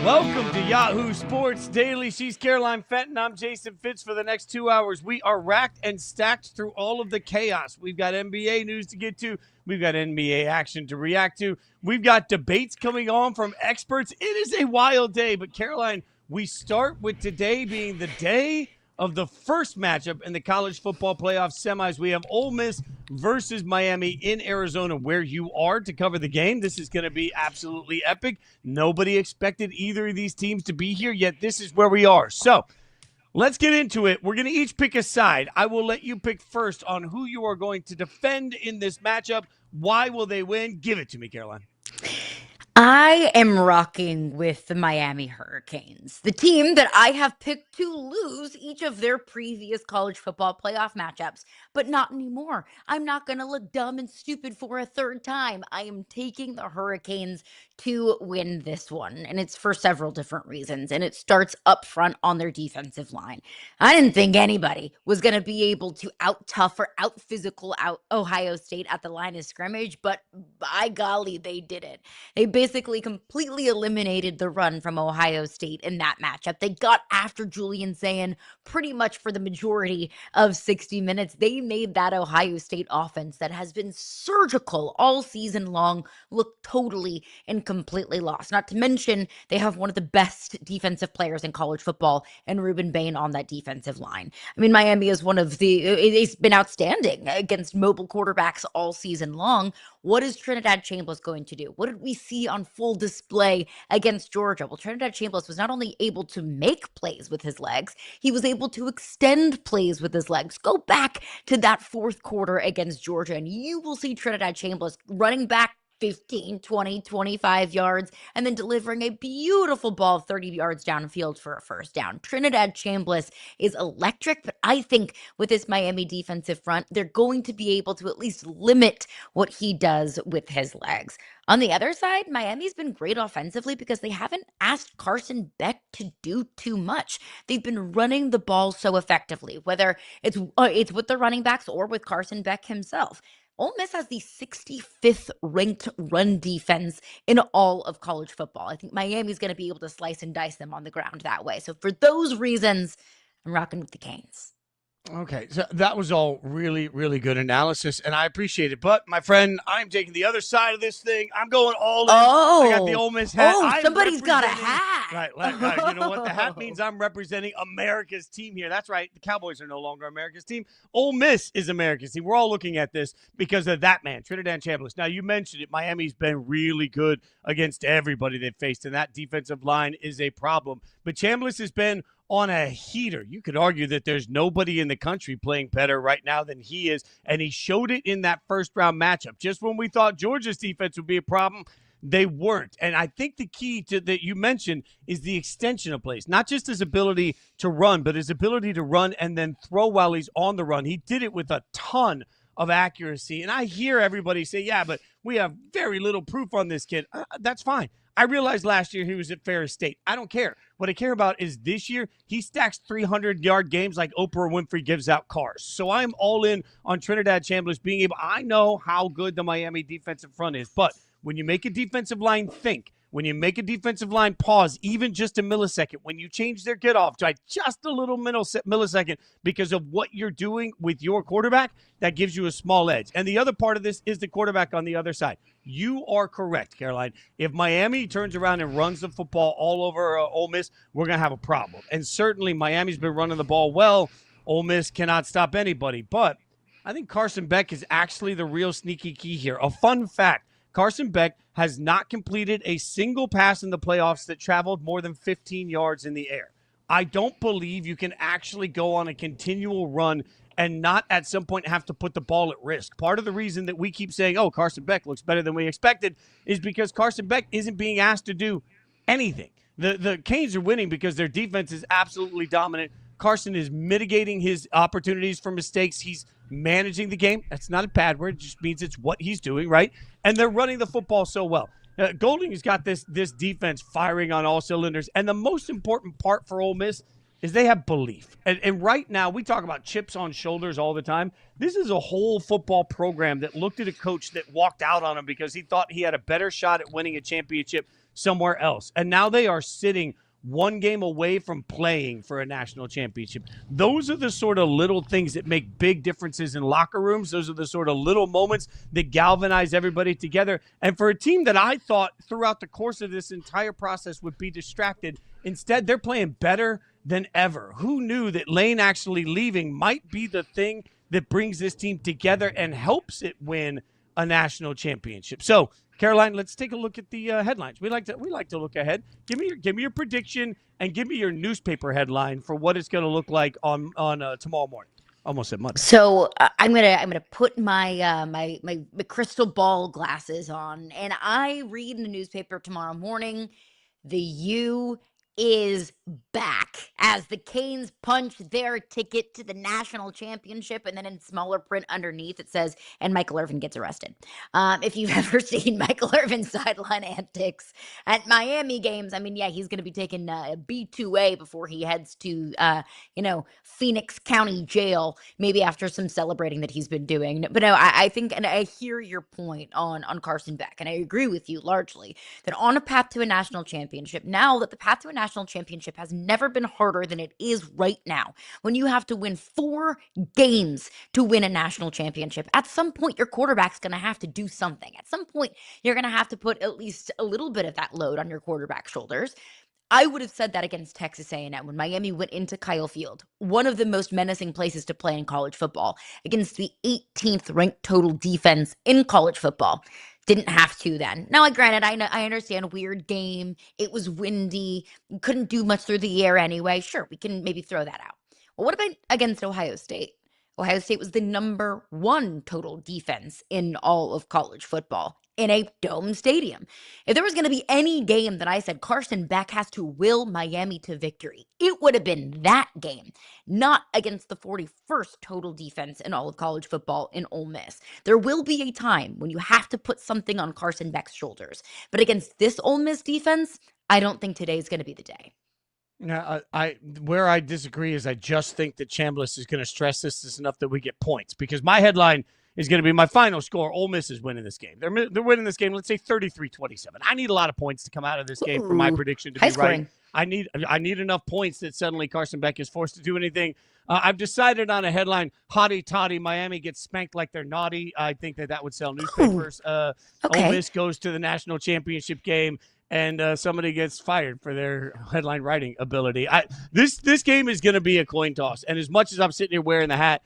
Welcome to Yahoo Sports Daily. She's Caroline Fenton. I'm Jason Fitz. For the next 2 hours, we are racked and stacked through all of the chaos. We've got NBA news to get to. We've got NBA action to react to. We've got debates coming on from experts. It is a wild day. But, Caroline, we start with today being the day of the first matchup in the college football playoff semis. We have Ole Miss versus Miami in Arizona, where you are to cover the game. This is going to be absolutely epic. Nobody expected either of these teams to be here, yet this is where we are. So let's get into it. We're going to each pick a side. I will let you pick first on who you are going to defend in this matchup. Why will they win? Give it to me, Caroline. I am rocking with the Miami Hurricanes, the team that I have picked to lose each of their previous college football playoff matchups, but not anymore. I'm not going to look dumb and stupid for a third time. I am taking the Hurricanes to win this one, and it's for several different reasons, and it starts up front on their defensive line. I didn't think anybody was going to be able to out-tough or out-physical out Ohio State at the line of scrimmage, but by golly, they did it. They basically completely eliminated the run from Ohio State in that matchup. They got after Julian Sayin pretty much for the majority of 60 minutes. They made that Ohio State offense that has been surgical all season long look totally and completely lost. Not to mention, they have one of the best defensive players in college football and Ruben Bain on that defensive line. I mean, Miami is it's been outstanding against mobile quarterbacks all season long. What is Trinidad Chambliss going to do? What did we see on full display against Georgia? Well, Trinidad Chambliss was not only able to make plays with his legs, he was able to extend plays with his legs. Go back to that fourth quarter against Georgia, and you will see Trinidad Chambliss running back 15, 20, 25 yards, and then delivering a beautiful ball 30 yards downfield for a first down. Trinidad Chambliss is electric, but I think with this Miami defensive front, they're going to be able to at least limit what he does with his legs. On the other side, Miami's been great offensively because they haven't asked Carson Beck to do too much. They've been running the ball so effectively, whether it's with the running backs or with Carson Beck himself. Ole Miss has the 65th ranked run defense in all of college football. I think Miami's going to be able to slice and dice them on the ground that way. So for those reasons, I'm rocking with the Canes. Okay, so that was all really, really good analysis, and I appreciate it. But, my friend, I'm taking the other side of this thing. I'm going all in. I got the Ole Miss hat. Somebody's got a hat. Right. You know what? The hat means I'm representing America's team here. That's right. The Cowboys are no longer America's team. Ole Miss is America's team. We're all looking at this because of that man, Trinidad Chambliss. Now, you mentioned it. Miami's been really good against everybody they've faced, and that defensive line is a problem. But Chambliss has been on a heater. You could argue that there's nobody in the country playing better right now than he is, and he showed it in that first-round matchup. Just when we thought Georgia's defense would be a problem, they weren't. And I think the key to that you mentioned is the extension of plays, not just his ability to run, but his ability to run and then throw while he's on the run. He did it with a ton of accuracy. And I hear everybody say, yeah, but we have very little proof on this kid. That's fine. I realized last year he was at Ferris State. I don't care. What I care about is this year he stacks 300-yard games like Oprah Winfrey gives out cars. So I'm all in on Trinidad Chambliss being able – I know how good the Miami defensive front is, but when you make a defensive line think, when you make a defensive line pause even just a millisecond, when you change their get-off by just a little millisecond because of what you're doing with your quarterback, that gives you a small edge. And the other part of this is the quarterback on the other side. You are correct, Caroline. If Miami turns around and runs the football all over Ole Miss, we're going to have a problem. And certainly Miami's been running the ball well. Ole Miss cannot stop anybody. But I think Carson Beck is actually the real sneaky key here. A fun fact. Carson Beck has not completed a single pass in the playoffs that traveled more than 15 yards in the air. I don't believe you can actually go on a continual run and not at some point have to put the ball at risk. Part of the reason that we keep saying, oh, Carson Beck looks better than we expected is because Carson Beck isn't being asked to do anything. The Canes are winning because their defense is absolutely dominant. Carson is mitigating his opportunities for mistakes. He's managing the game. That's not a bad word. It just means it's what he's doing, right? And they're running the football so well. Golding has got this defense firing on all cylinders. And the most important part for Ole Miss is they have belief. And right now, we talk about chips on shoulders all the time. This is a whole football program that looked at a coach that walked out on him because he thought he had a better shot at winning a championship somewhere else. And now they are sitting one game away from playing for a national championship. Those are the sort of little things that make big differences in locker rooms. Those are the sort of little moments that galvanize everybody together. And for a team that I thought throughout the course of this entire process would be distracted, instead they're playing better than ever. Who knew that Lane actually leaving might be the thing that brings this team together and helps it win a national championship? So, Caroline, let's take a look at the headlines. We like to look ahead. Give me your prediction and give me your newspaper headline for what it's going to look like on tomorrow morning. Almost said Monday. So I'm gonna put my my crystal ball glasses on, and I read in the newspaper tomorrow morning, the U is back as the Canes punch their ticket to the national championship, and then in smaller print underneath it says, and Michael Irvin gets arrested. If you've ever seen Michael Irvin's sideline antics at Miami games, I mean, yeah, he's going to be taking B2A before he heads to, Phoenix County Jail, maybe after some celebrating that he's been doing. But no, I think, and I hear your point on Carson Beck, and I agree with you largely, that on a path to a national championship, now that the path to a national championship has never been harder than it is right now, when you have to win 4 games to win a national championship, at some point your quarterback's going to have to do something. At some point, you're going to have to put at least a little bit of that load on your quarterback's shoulders. I would have said that against Texas A&M when Miami went into Kyle Field, one of the most menacing places to play in college football, against the 18th ranked total defense in college football. Didn't have to then. Now, granted, I understand, weird game. It was windy. Couldn't do much through the air anyway. Sure, we can maybe throw that out. Well, what about against Ohio State? Ohio State was the number 1 total defense in all of college football in a dome stadium. If there was going to be any game that I said Carson Beck has to will Miami to victory, it would have been that game, not against the 41st total defense in all of college football in Ole Miss. There will be a time when you have to put something on Carson Beck's shoulders, but against this Ole Miss defense, I don't think today's going to be the day. Now, where I disagree is I just think that Chambliss is going to stress this enough that we get points, because my headline is going to be my final score. Ole Miss is winning this game. They're winning this game, let's say 33-27. I need a lot of points to come out of this game for my prediction to be right. I need enough points that suddenly Carson Beck is forced to do anything. I've decided on a headline, hotty toddy, Miami gets spanked like they're naughty. I think that would sell newspapers. Okay. Ole Miss goes to the national championship game, and somebody gets fired for their headline writing ability. This game is going to be a coin toss. And as much as I'm sitting here wearing the hat,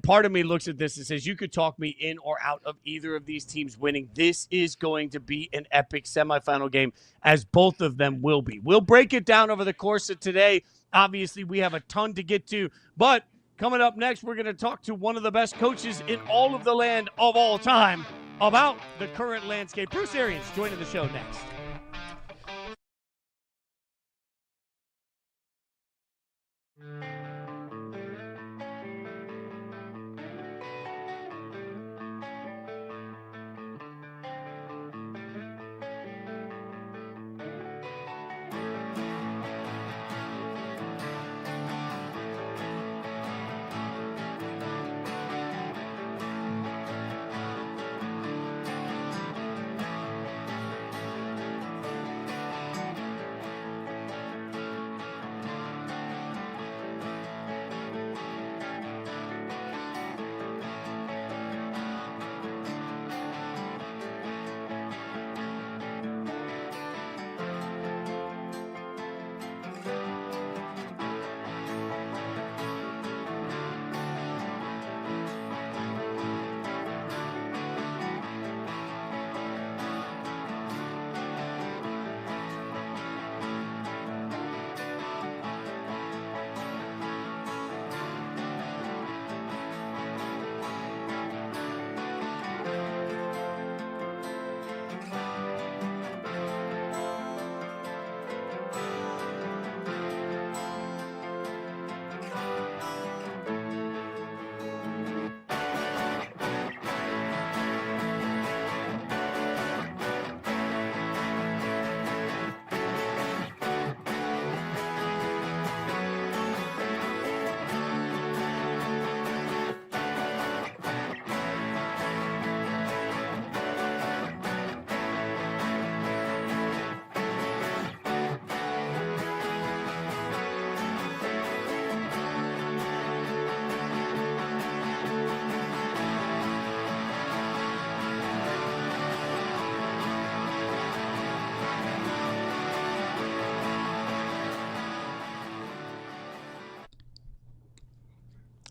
part of me looks at this and says, you could talk me in or out of either of these teams winning. This is going to be an epic semifinal game, as both of them will be. We'll break it down over the course of today. Obviously, we have a ton to get to, but coming up next, we're going to talk to one of the best coaches in all of the land of all time about the current landscape. Bruce Arians joining the show next.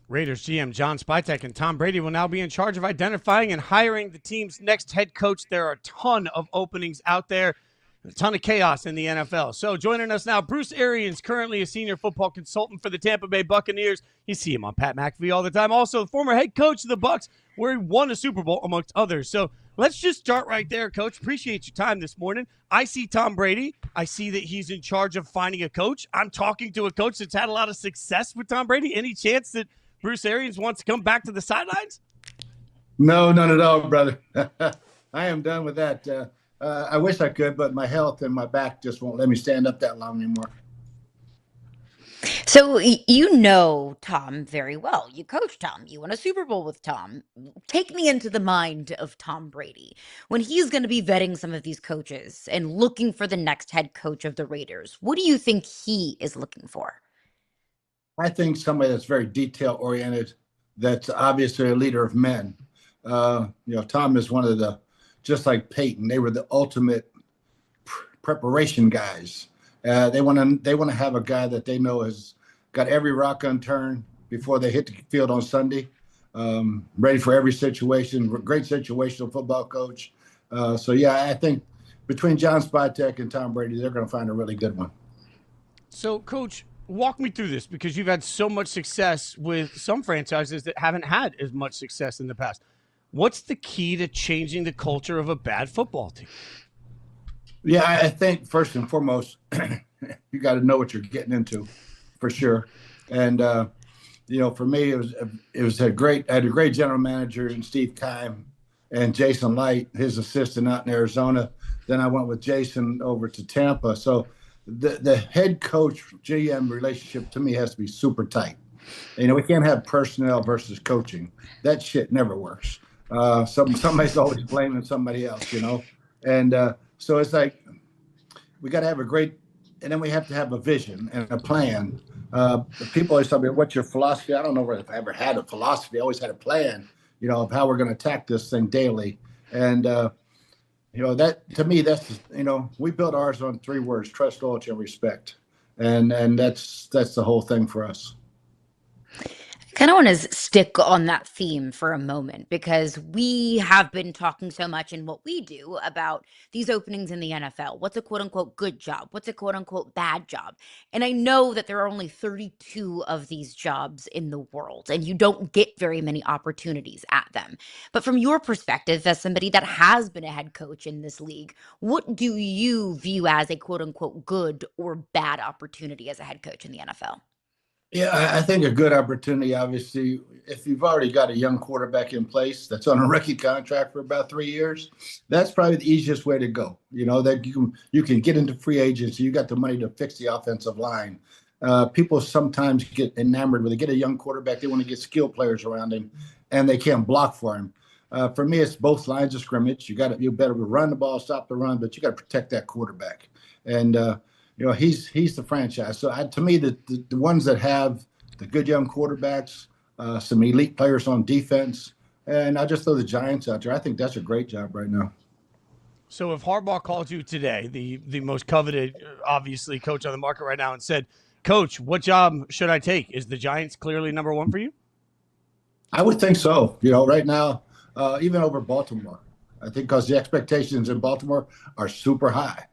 Raiders GM John Spytek and Tom Brady will now be in charge of identifying and hiring the team's next head coach. There are a ton of openings out there, a ton of chaos in the NFL. So joining us now, Bruce Arians, currently a senior football consultant for the Tampa Bay Buccaneers. You see him on Pat McAfee all the time. Also, the former head coach of the Bucs, where he won a Super Bowl, amongst others. So let's just start right there, Coach. Appreciate your time this morning. I see Tom Brady. I see that he's in charge of finding a coach. I'm talking to a coach that's had a lot of success with Tom Brady. Any chance that Bruce Arians wants to come back to the sidelines? No, none at all, brother. I am done with that. I wish I could, but my health and my back just won't let me stand up that long anymore. So you know Tom very well. You coached Tom. You won a Super Bowl with Tom. Take me into the mind of Tom Brady when he's going to be vetting some of these coaches and looking for the next head coach of the Raiders. What do you think he is looking for? I think somebody that's very detail-oriented, that's obviously a leader of men. Tom is one of the, just like Peyton, they were the ultimate preparation guys. They want to have a guy that they know has got every rock unturned before they hit the field on Sunday, ready for every situation, great situational football coach. I think between John Spytek and Tom Brady, they're going to find a really good one. So, Coach, walk me through this, because you've had so much success with some franchises that haven't had as much success in the past. What's the key to changing the culture of a bad football team? Yeah, I think first and foremost, you got to know what you're getting into, for sure. And for me, I had a great general manager in Steve Keim and Jason Light, his assistant out in Arizona. Then I went with Jason over to Tampa. So the head coach GM relationship to me has to be super tight. We can't have personnel versus coaching. That shit never works. Somebody's always blaming somebody else, And so it's like we got to have and then we have to have a vision and a plan. People always tell me, "What's your philosophy?" I don't know if I ever had a philosophy. I always had a plan, of how we're going to attack this thing daily. And that to me, that's we built ours on 3 words: trust, loyalty, and respect. And that's the whole thing for us. I kind of want to stick on that theme for a moment, because we have been talking so much in what we do about these openings in the NFL. What's a quote unquote good job? What's a quote unquote bad job? And I know that there are only 32 of these jobs in the world, and you don't get very many opportunities at them. But from your perspective, as somebody that has been a head coach in this league, what do you view as a quote unquote good or bad opportunity as a head coach in the NFL? Yeah, I think a good opportunity, obviously, if you've already got a young quarterback in place that's on a rookie contract for about 3 years, that's probably the easiest way to go. That you can get into free agency. You got the money to fix the offensive line. People sometimes get enamored when they get a young quarterback. They want to get skilled players around him, and they can't block for him. For me, it's both lines of scrimmage. You better run the ball, stop the run, but you got to protect that quarterback. And he's the franchise. So to me, the ones that have the good young quarterbacks, some elite players on defense, and I just throw the Giants out there. I think that's a great job right now. So if Harbaugh called you today, the most coveted, obviously, coach on the market right now, and said, "Coach, what job should I take?" Is the Giants clearly number 1 for you? I would think so. Right now, even over Baltimore, I think because the expectations in Baltimore are super high.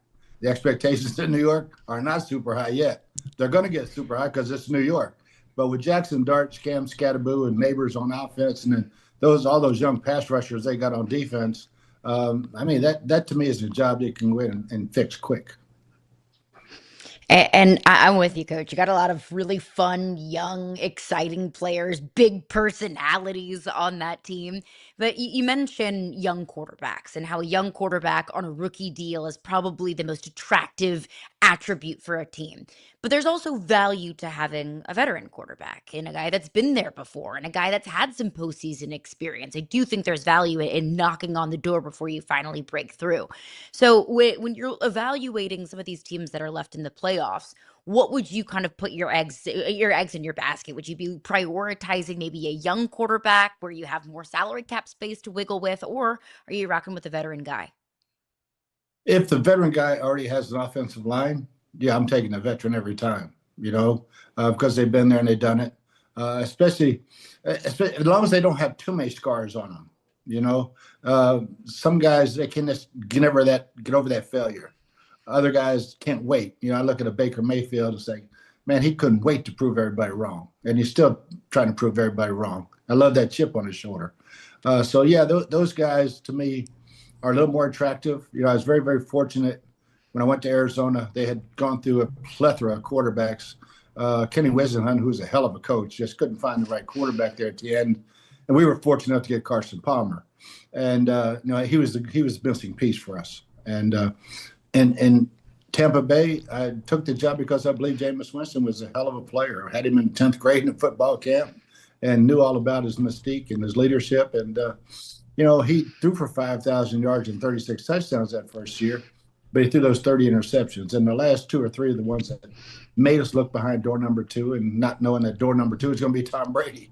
The expectations in New York are not super high yet. They're going to get super high because it's New York. But with Jackson Dart, Scam Scatterboo, and Neighbors on offense, and then all those young pass rushers they got on defense, that to me is a job you can go in and fix quick. And I'm with you, Coach. You got a lot of really fun, young, exciting players, big personalities on that team. But you mentioned young quarterbacks and how a young quarterback on a rookie deal is probably the most attractive attribute for a team. But there's also value to having a veteran quarterback and a guy that's been there before and a guy that's had some postseason experience. I do think there's value in knocking on the door before you finally break through. So when you're evaluating some of these teams that are left in the playoffs, what would you kind of put your eggs in your basket? Would you be prioritizing maybe a young quarterback where you have more salary cap space to wiggle with, or are you rocking with a veteran guy? If the veteran guy already has an offensive line, yeah, I'm taking a veteran every time, because they've been there and they've done it. especially as long as they don't have too many scars on them. You know, some guys, they can just get over that failure. Other guys can't wait. You know, I look at a Baker Mayfield and say, man, he couldn't wait to prove everybody wrong. And he's still trying to prove everybody wrong. I love that chip on his shoulder. So, yeah, those guys, to me, are a little more attractive. You know, I was very, very fortunate when I went to Arizona. They had gone through a plethora of quarterbacks. Kenny Wisenhunt, who's a hell of a coach, just couldn't find the right quarterback there at the end. And we were fortunate enough to get Carson Palmer. And, you know, he was the missing piece for us. And in Tampa Bay, I took the job because I believe Jameis Winston was a hell of a player. I had him in 10th grade in football camp and knew all about his mystique and his leadership. And, you know, he threw for 5,000 yards and 36 touchdowns that first year, but he threw those 30 interceptions. And the last 2 or 3 are the ones that made us look behind door number 2 and not knowing that door number 2 is going to be Tom Brady.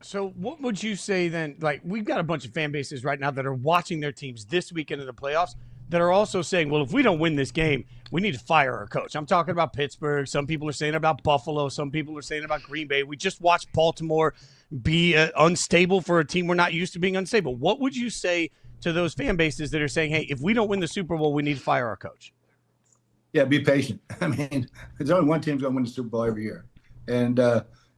So what would you say then? Like, we've got a bunch of fan bases right now that are watching their teams this weekend in the playoffs that are also saying, well, if we don't win this game, we need to fire our coach. I'm talking about Pittsburgh. Some people are saying about Buffalo. Some people are saying about Green Bay. We just watched Baltimore be unstable for a team we're not used to being unstable. What would you say to those fan bases that are saying, hey, if we don't win the Super Bowl, we need to fire our coach? Yeah, be patient. I mean, there's only one team's going to win the Super Bowl every year. And,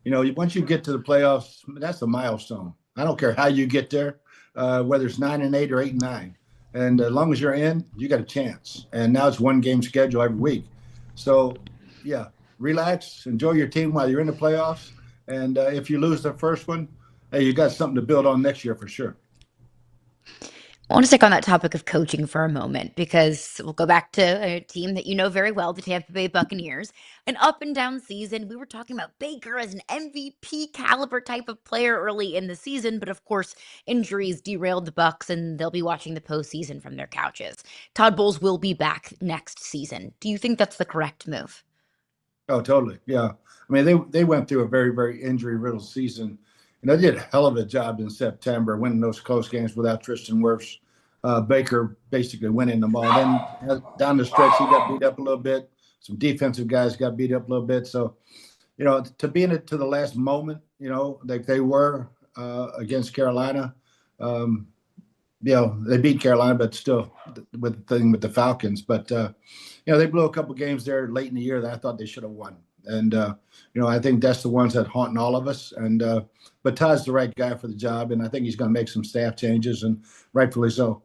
you know, once you get to the playoffs, that's a milestone. I don't care how you get there, whether it's 9-8 or 8-9. And as long as you're in, you got a chance. And now it's one game schedule every week. So, yeah, relax, enjoy your team while you're in the playoffs. And if you lose the first one, hey, you got something to build on next year for sure. I want to stick on that topic of coaching for a moment because we'll go back to a team that you know very well, the Tampa Bay Buccaneers. An up and down season. We were talking about Baker as an MVP caliber type of player early in the season, but of course, injuries derailed the Bucs, and they'll be watching the postseason from their couches. Todd Bowles will be back next season. Do you think that's the correct move? Oh, totally. Yeah. I mean, they went through a very, very injury-riddled season. And they did a hell of a job in September, winning those close games without Tristan Wirfs. Baker basically winning them all. Then down the stretch, he got beat up a little bit. Some defensive guys got beat up a little bit. So, you know, to be in it to the last moment, you know, like they were against Carolina, you know, they beat Carolina, but still with the Falcons. But, you know, they blew a couple games there late in the year that I thought they should have won. And, you know, I think that's the ones that haunting all of us. And but Todd's the right guy for the job, and I think he's going to make some staff changes, and rightfully so.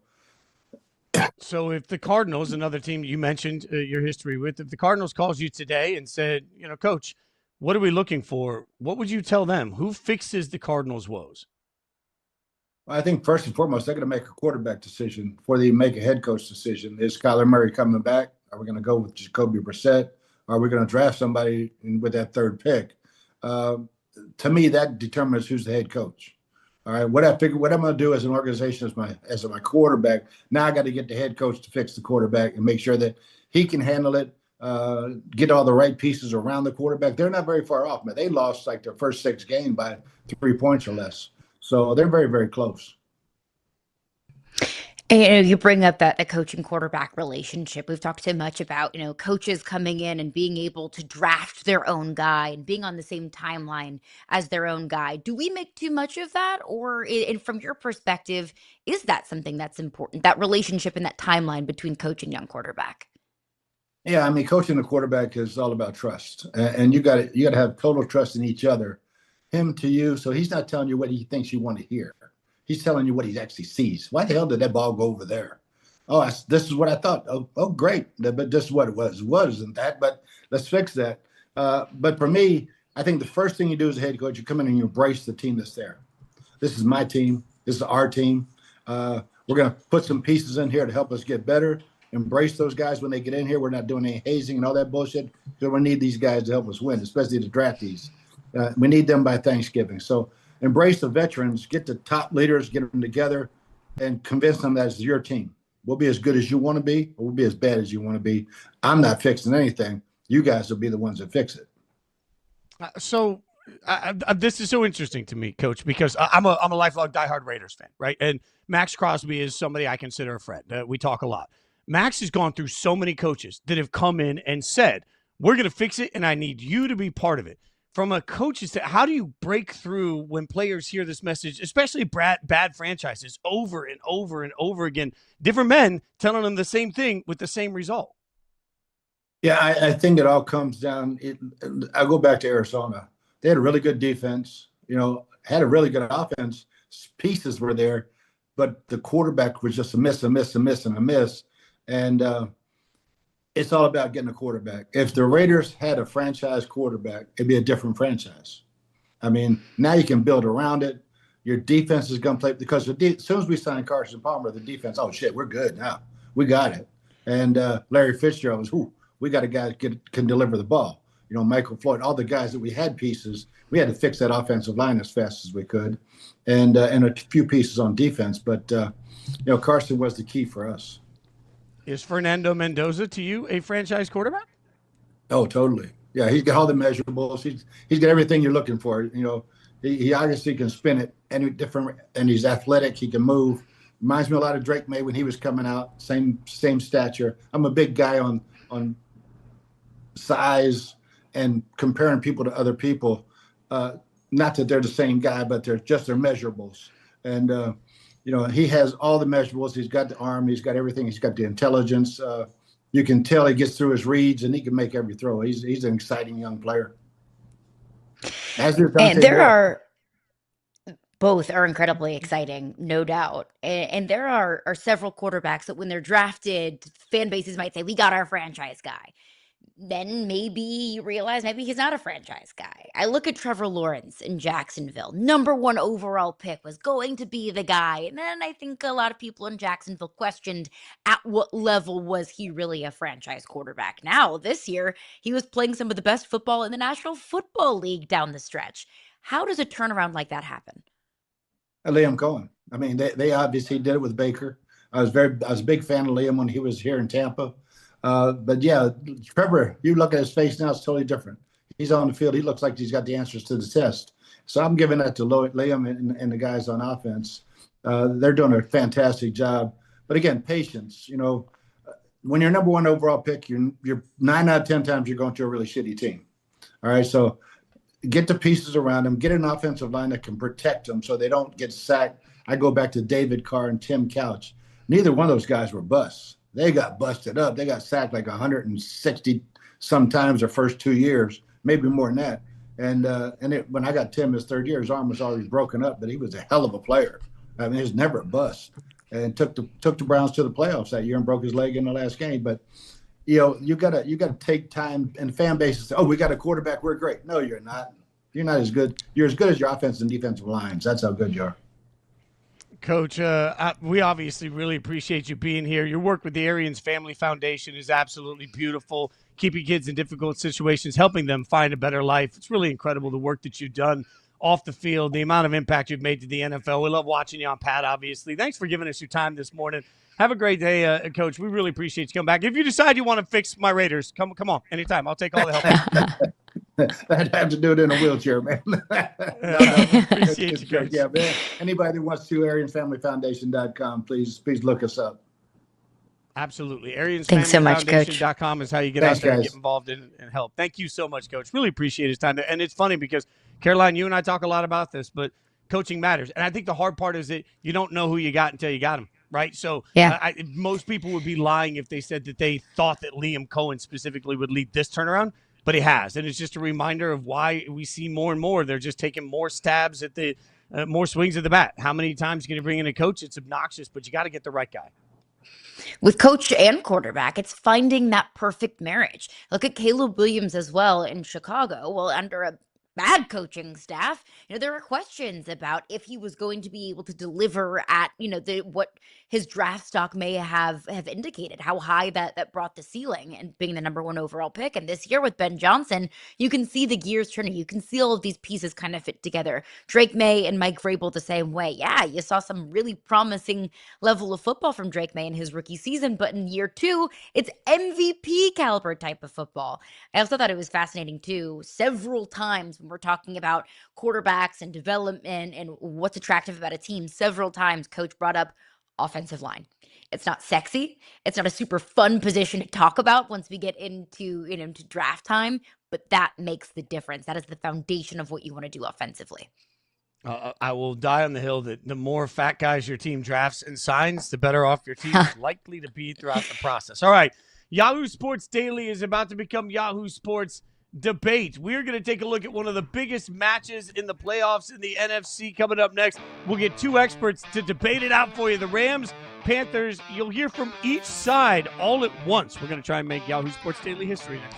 So if the Cardinals, another team you mentioned your history with, if the Cardinals calls you today and said, you know, Coach, what are we looking for? What would you tell them? Who fixes the Cardinals' woes? I think first and foremost, they're going to make a quarterback decision before they make a head coach decision. Is Kyler Murray coming back? Are we going to go with Jacoby Brissett? Are we going to draft somebody with that third pick? To me, that determines who's the head coach. All right, what I'm going to do as an organization as my quarterback. Now I got to get the head coach to fix the quarterback and make sure that he can handle it. Get all the right pieces around the quarterback. They're not very far off, man. They lost like their first 6 games by 3 points or less, so they're very, very close. And, you know, you bring up that the coaching quarterback relationship. We've talked so much about, you know, coaches coming in and being able to draft their own guy and being on the same timeline as their own guy. Do we make too much of that? Or and from your perspective, is that something that's important, that relationship and that timeline between coach and young quarterback? Yeah, I mean, coaching the quarterback is all about trust. And you got to have total trust in each other, him to you. So he's not telling you what he thinks you want to hear. He's telling you what he actually sees. Why the hell did that ball go over there? Oh, this is what I thought. Oh, great. But this is what it was. It wasn't that, but let's fix that. But for me, I think the first thing you do as a head coach, you come in and you embrace the team that's there. This is my team. This is our team. We're going to put some pieces in here to help us get better. Embrace those guys when they get in here. We're not doing any hazing and all that bullshit. Because we need these guys to help us win, especially the draftees. We need them by Thanksgiving. So embrace the veterans, get the top leaders, get them together, and convince them that it's your team. We'll be as good as you want to be, or we'll be as bad as you want to be. I'm not fixing anything. You guys will be the ones that fix it. So this is so interesting to me, Coach, because I'm a lifelong diehard Raiders fan, right? And Max Crosby is somebody I consider a friend. We talk a lot. Max has gone through so many coaches that have come in and said, we're going to fix it, and I need you to be part of it. from a coach's how do you break through when players hear this message, especially bad franchises, over and over and over again, different men telling them the same thing with the same result? Yeah, I think it all comes down. I go back to Arizona. They had a really good defense, had a really good offense. Pieces were there, but the quarterback was just a miss, a miss, a miss, and a miss. And it's all about getting a quarterback. If the Raiders had a franchise quarterback, it'd be a different franchise. I mean, now you can build around it. Your defense is going to play because as soon as we signed Carson Palmer, the defense, oh shit, we're good now. We got it. And Larry Fitzgerald was, we got a guy that can deliver the ball. Michael Floyd, all the guys that we had pieces, we had to fix that offensive line as fast as we could, and a few pieces on defense. But Carson was the key for us. Is Fernando Mendoza to you a franchise quarterback? Oh, totally. Yeah, he's got all the measurables. He's got everything you're looking for. He obviously can spin it any different, and he's athletic. He can move. Reminds me a lot of Drake May when he was coming out. Same stature. I'm a big guy on size and comparing people to other people. Not that they're the same guy, but they're just their measurables. And he has all the measurables. He's got the arm. He's got everything. He's got the intelligence. You can tell he gets through his reads, and he can make every throw. He's an exciting young player. And there are both are incredibly exciting, no doubt. And there are several quarterbacks that when they're drafted, fan bases might say, we got our franchise guy. Then maybe you realize maybe he's not a franchise guy. I look at Trevor Lawrence in Jacksonville. #1 overall pick was going to be the guy. And then I think a lot of people in Jacksonville questioned at what level was he really a franchise quarterback. Now, this year, he was playing some of the best football in the National Football League down the stretch. How does a turnaround like that happen? Liam Cohen. I mean, they obviously did it with Baker. I was a big fan of Liam when he was here in Tampa. But yeah, Trevor, you look at his face now, it's totally different. He's on the field. He looks like he's got the answers to the test. So I'm giving that to Liam and the guys on offense. They're doing a fantastic job. But again, patience. When you're #1 overall pick, you're 9 out of 10 times you're going to a really shitty team. All right, so get the pieces around them. Get an offensive line that can protect them so they don't get sacked. I go back to David Carr and Tim Couch. Neither one of those guys were busts. They got busted up. They got sacked like 160 sometimes their first 2 years, maybe more than that. And when I got Tim his third year, his arm was always broken up, but he was a hell of a player. I mean, he was never a bust. And took the Browns to the playoffs that year and broke his leg in the last game. But you gotta take time, and fan bases say, "Oh, we got a quarterback. We're great." No, you're not. You're not as good. You're as good as your offensive and defensive lines. That's how good you are. Coach, we obviously really appreciate you being here. Your work with the Arians Family Foundation is absolutely beautiful, keeping kids in difficult situations, helping them find a better life. It's really incredible the work that you've done off the field, the amount of impact you've made to the NFL. We love watching you on Pat, obviously. Thanks for giving us your time this morning. Have a great day, Coach. We really appreciate you coming back. If you decide you want to fix my Raiders, come on, anytime. I'll take all the help. I'd have to do it in a wheelchair, man. No, appreciate you, Coach. Yeah, man. Anybody who wants to, AriansFamilyFoundation.com, please look us up. Absolutely. Thanks so much, Coach. AriansFamilyFoundation.com is how you get out there and get involved and help. Thank you so much, Coach. Really appreciate his time. And it's funny because, Caroline, you and I talk a lot about this, but coaching matters. And I think the hard part is that you don't know who you got until you got him, right? So yeah. Most people would be lying if they said that they thought that Liam Cohen specifically would lead this turnaround. But he has, and it's just a reminder of why we see more and more. They're just taking more stabs at the more swings at the bat. How many times can you bring in a coach? It's obnoxious, but you got to get the right guy. With coach and quarterback, it's finding that perfect marriage. Look at Caleb Williams as well in Chicago. Well, under a bad coaching staff, there were questions about if he was going to be able to deliver at, what his draft stock may have indicated, how high that brought the ceiling and being the #1 overall pick. And this year with Ben Johnson, you can see the gears turning. You can see all of these pieces kind of fit together. Drake May and Mike Vrabel the same way. Yeah, you saw some really promising level of football from Drake May in his rookie season, but in year 2, it's MVP caliber type of football. I also thought it was fascinating too, several times when we're talking about quarterbacks and development and what's attractive about a team, several times coach brought up offensive line. It's not sexy. It's not a super fun position to talk about once we get into draft time, but that makes the difference. That is the foundation of what you want to do offensively. I will die on the hill that the more fat guys your team drafts and signs, the better off your team is likely to be throughout the process. All right, Yahoo Sports Daily is about to become Yahoo Sports Debate. We're going to take a look at one of the biggest matches in the playoffs in the NFC coming up next. We'll get two experts to debate it out for you. The Rams, Panthers, you'll hear from each side all at once. We're going to try and make Yahoo Sports Daily history next.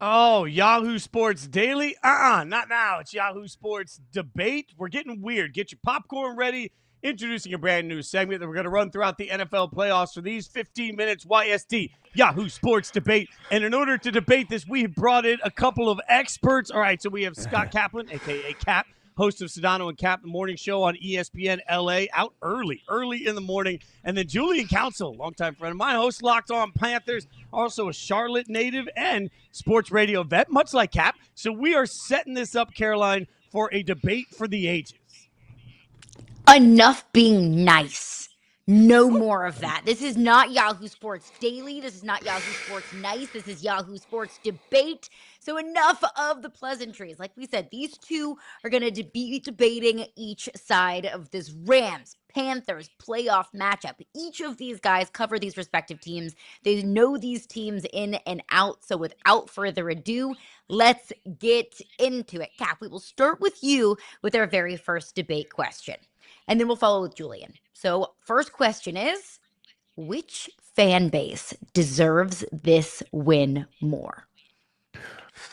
Oh, Yahoo Sports Daily? Not now. It's Yahoo Sports Debate. We're getting weird. Get your popcorn ready. Introducing a brand new segment that we're going to run throughout the NFL playoffs for these 15 minutes. YSD, Yahoo Sports Debate. And in order to debate this, we have brought in a couple of experts. All right, so we have Scott Kaplan, a.k.a. Cap, host of Sedano and Cap, the morning show on ESPN LA, out early in the morning. And then Julian Council, longtime friend of mine, host Locked On Panthers, also a Charlotte native and sports radio vet, much like Cap. So we are setting this up, Caroline, for a debate for the ages. Enough being nice. No more of that. This is not Yahoo Sports Daily. This is not Yahoo Sports Nice. This is Yahoo Sports Debate. So enough of the pleasantries. Like we said, these two are going to be debating each side of this Rams, Panthers playoff matchup. Each of these guys cover these respective teams. They know these teams in and out. So without further ado, let's get into it. Cap, we will start with you with our very first debate question. And then we'll follow with Julian. So first question is, which fan base deserves this win more?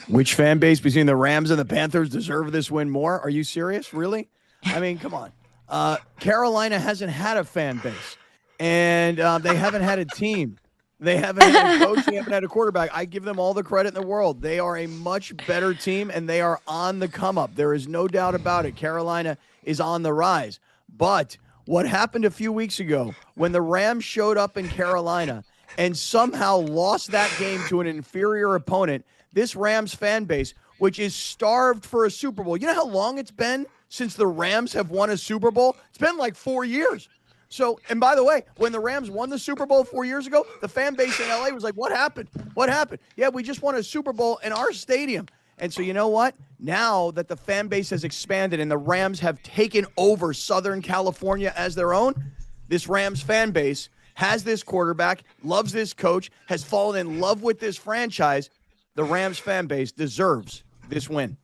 Which fan base between the Rams and the Panthers deserve this win more? Are you serious? Really? I mean, come on. Carolina hasn't had a fan base, and they haven't had a team. They haven't had a coach. They haven't had a quarterback. I give them all the credit in the world. They are a much better team, and they are on the come up. There is no doubt about it. Carolina is on the rise. But what happened a few weeks ago when the Rams showed up in Carolina and somehow lost that game to an inferior opponent, this Rams fan base, which is starved for a Super Bowl. You know how long it's been since the Rams have won a Super Bowl? It's been like 4 years. So, and by the way, when the Rams won the Super Bowl 4 years ago, the fan base in LA was like, what happened? What happened? Yeah, we just won a Super Bowl in our stadium. And so you know what? Now that the fan base has expanded and the Rams have taken over Southern California as their own, this Rams fan base has this quarterback, loves this coach, has fallen in love with this franchise. The Rams fan base deserves this win.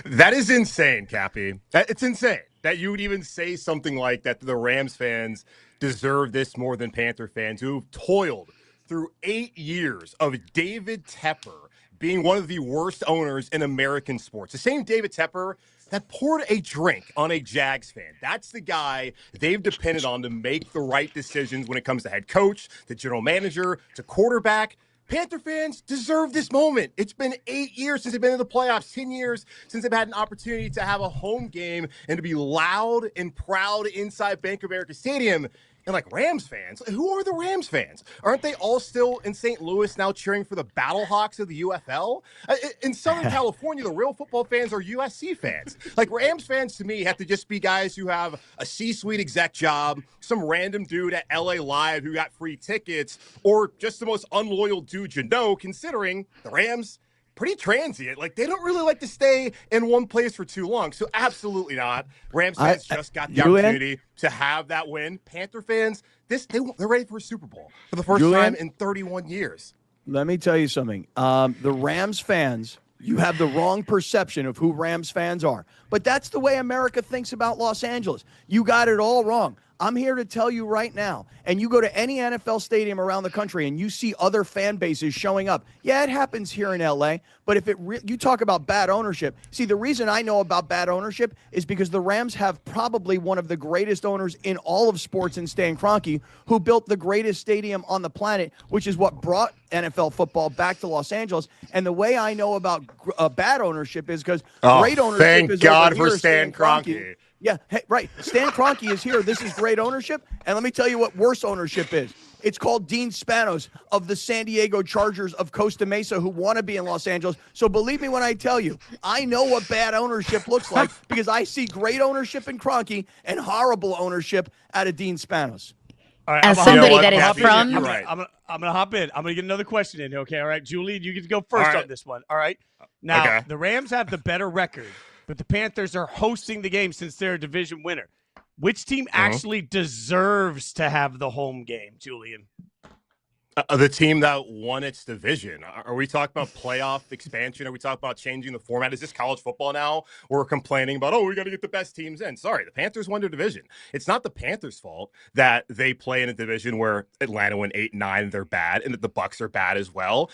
That is insane, Cappy. It's insane. that you would even say something like that. The Rams fans deserve this more than Panther fans who've toiled through 8 years of David Tepper being one of the worst owners in American sports. The same David Tepper that poured a drink on a Jags fan. That's the guy they've depended on to make the right decisions when it comes to head coach, to general manager, to quarterback. Panther fans deserve this moment. It's been 8 years since they've been in the playoffs, 10 years since they've had an opportunity to have a home game and to be loud and proud inside Bank of America Stadium. And like Rams fans, who are the Rams fans? Aren't they all still in St. Louis now cheering for the Battlehawks of the UFL? In Southern California, the real football fans are USC fans. Like Rams fans to me have to just be guys who have a C-suite exec job, some random dude at LA Live who got free tickets, or just the most unloyal dude you know, considering the Rams pretty transient. Like, they don't really like to stay in one place for too long. So absolutely not. Rams fans just got the opportunity to have that win. Panther fans, they're ready for a Super Bowl for the first time in 31 years. Let me tell you something. The Rams fans, you have the wrong perception of who Rams fans are. But that's the way America thinks about Los Angeles. You got it all wrong. I'm here to tell you right now, and you go to any NFL stadium around the country and you see other fan bases showing up. Yeah, it happens here in LA, but if you talk about bad ownership, see, the reason I know about bad ownership is because the Rams have probably one of the greatest owners in all of sports in Stan Kroenke, who built the greatest stadium on the planet, which is what brought NFL football back to Los Angeles. And the way I know about bad ownership is because great ownership thank is God over for here, Stan Kroenke. Yeah, hey, right. Stan Kroenke is here. This is great ownership. And let me tell you what worse ownership is. It's called Dean Spanos of the San Diego Chargers of Costa Mesa, who want to be in Los Angeles. So believe me when I tell you, I know what bad ownership looks like because I see great ownership in Kroenke and horrible ownership out of Dean Spanos. All right, As somebody that is from, I'm gonna hop in. I'm gonna get another question in. Okay, all right, Julian, you get to go first on this one. All right. Now the Rams have the better record, but the Panthers are hosting the game since they're a division winner. Which team actually deserves to have the home game, Julian? The team that won its division. Are we talking about playoff expansion? Are we talking about changing the format? Is this college football now? We're complaining about, we got to get the best teams in. Sorry, the Panthers won their division. It's not the Panthers' fault that they play in a division where Atlanta went 8-9, they're bad, and that the Bucs are bad as well.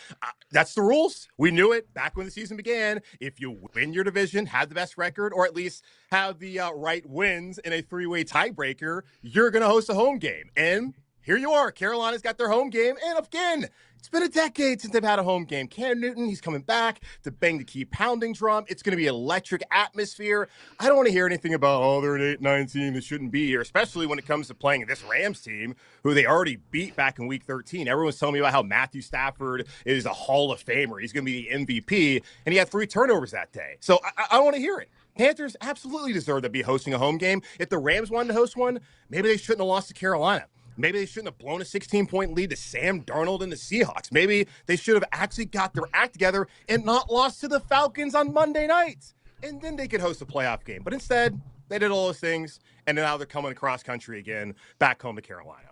That's the rules. We knew it back when the season began. If you win your division, have the best record, or at least have the right wins in a three-way tiebreaker, you're going to host a home game. And here you are. Carolina's got their home game. And again, it's been a decade since they've had a home game. Cam Newton, he's coming back to bang the key pounding drum. It's going to be an electric atmosphere. I don't want to hear anything about, they're an 8-9 team that shouldn't be here, especially when it comes to playing this Rams team, who they already beat back in week 13. Everyone's telling me about how Matthew Stafford is a Hall of Famer. He's going to be the MVP, and he had 3 turnovers that day. So I don't want to hear it. Panthers absolutely deserve to be hosting a home game. If the Rams wanted to host one, maybe they shouldn't have lost to Carolina. Maybe they shouldn't have blown a 16-point lead to Sam Darnold and the Seahawks. Maybe they should have actually got their act together and not lost to the Falcons on Monday night. And then they could host a playoff game. But instead, they did all those things, and now they're coming across country again, back home to Carolina.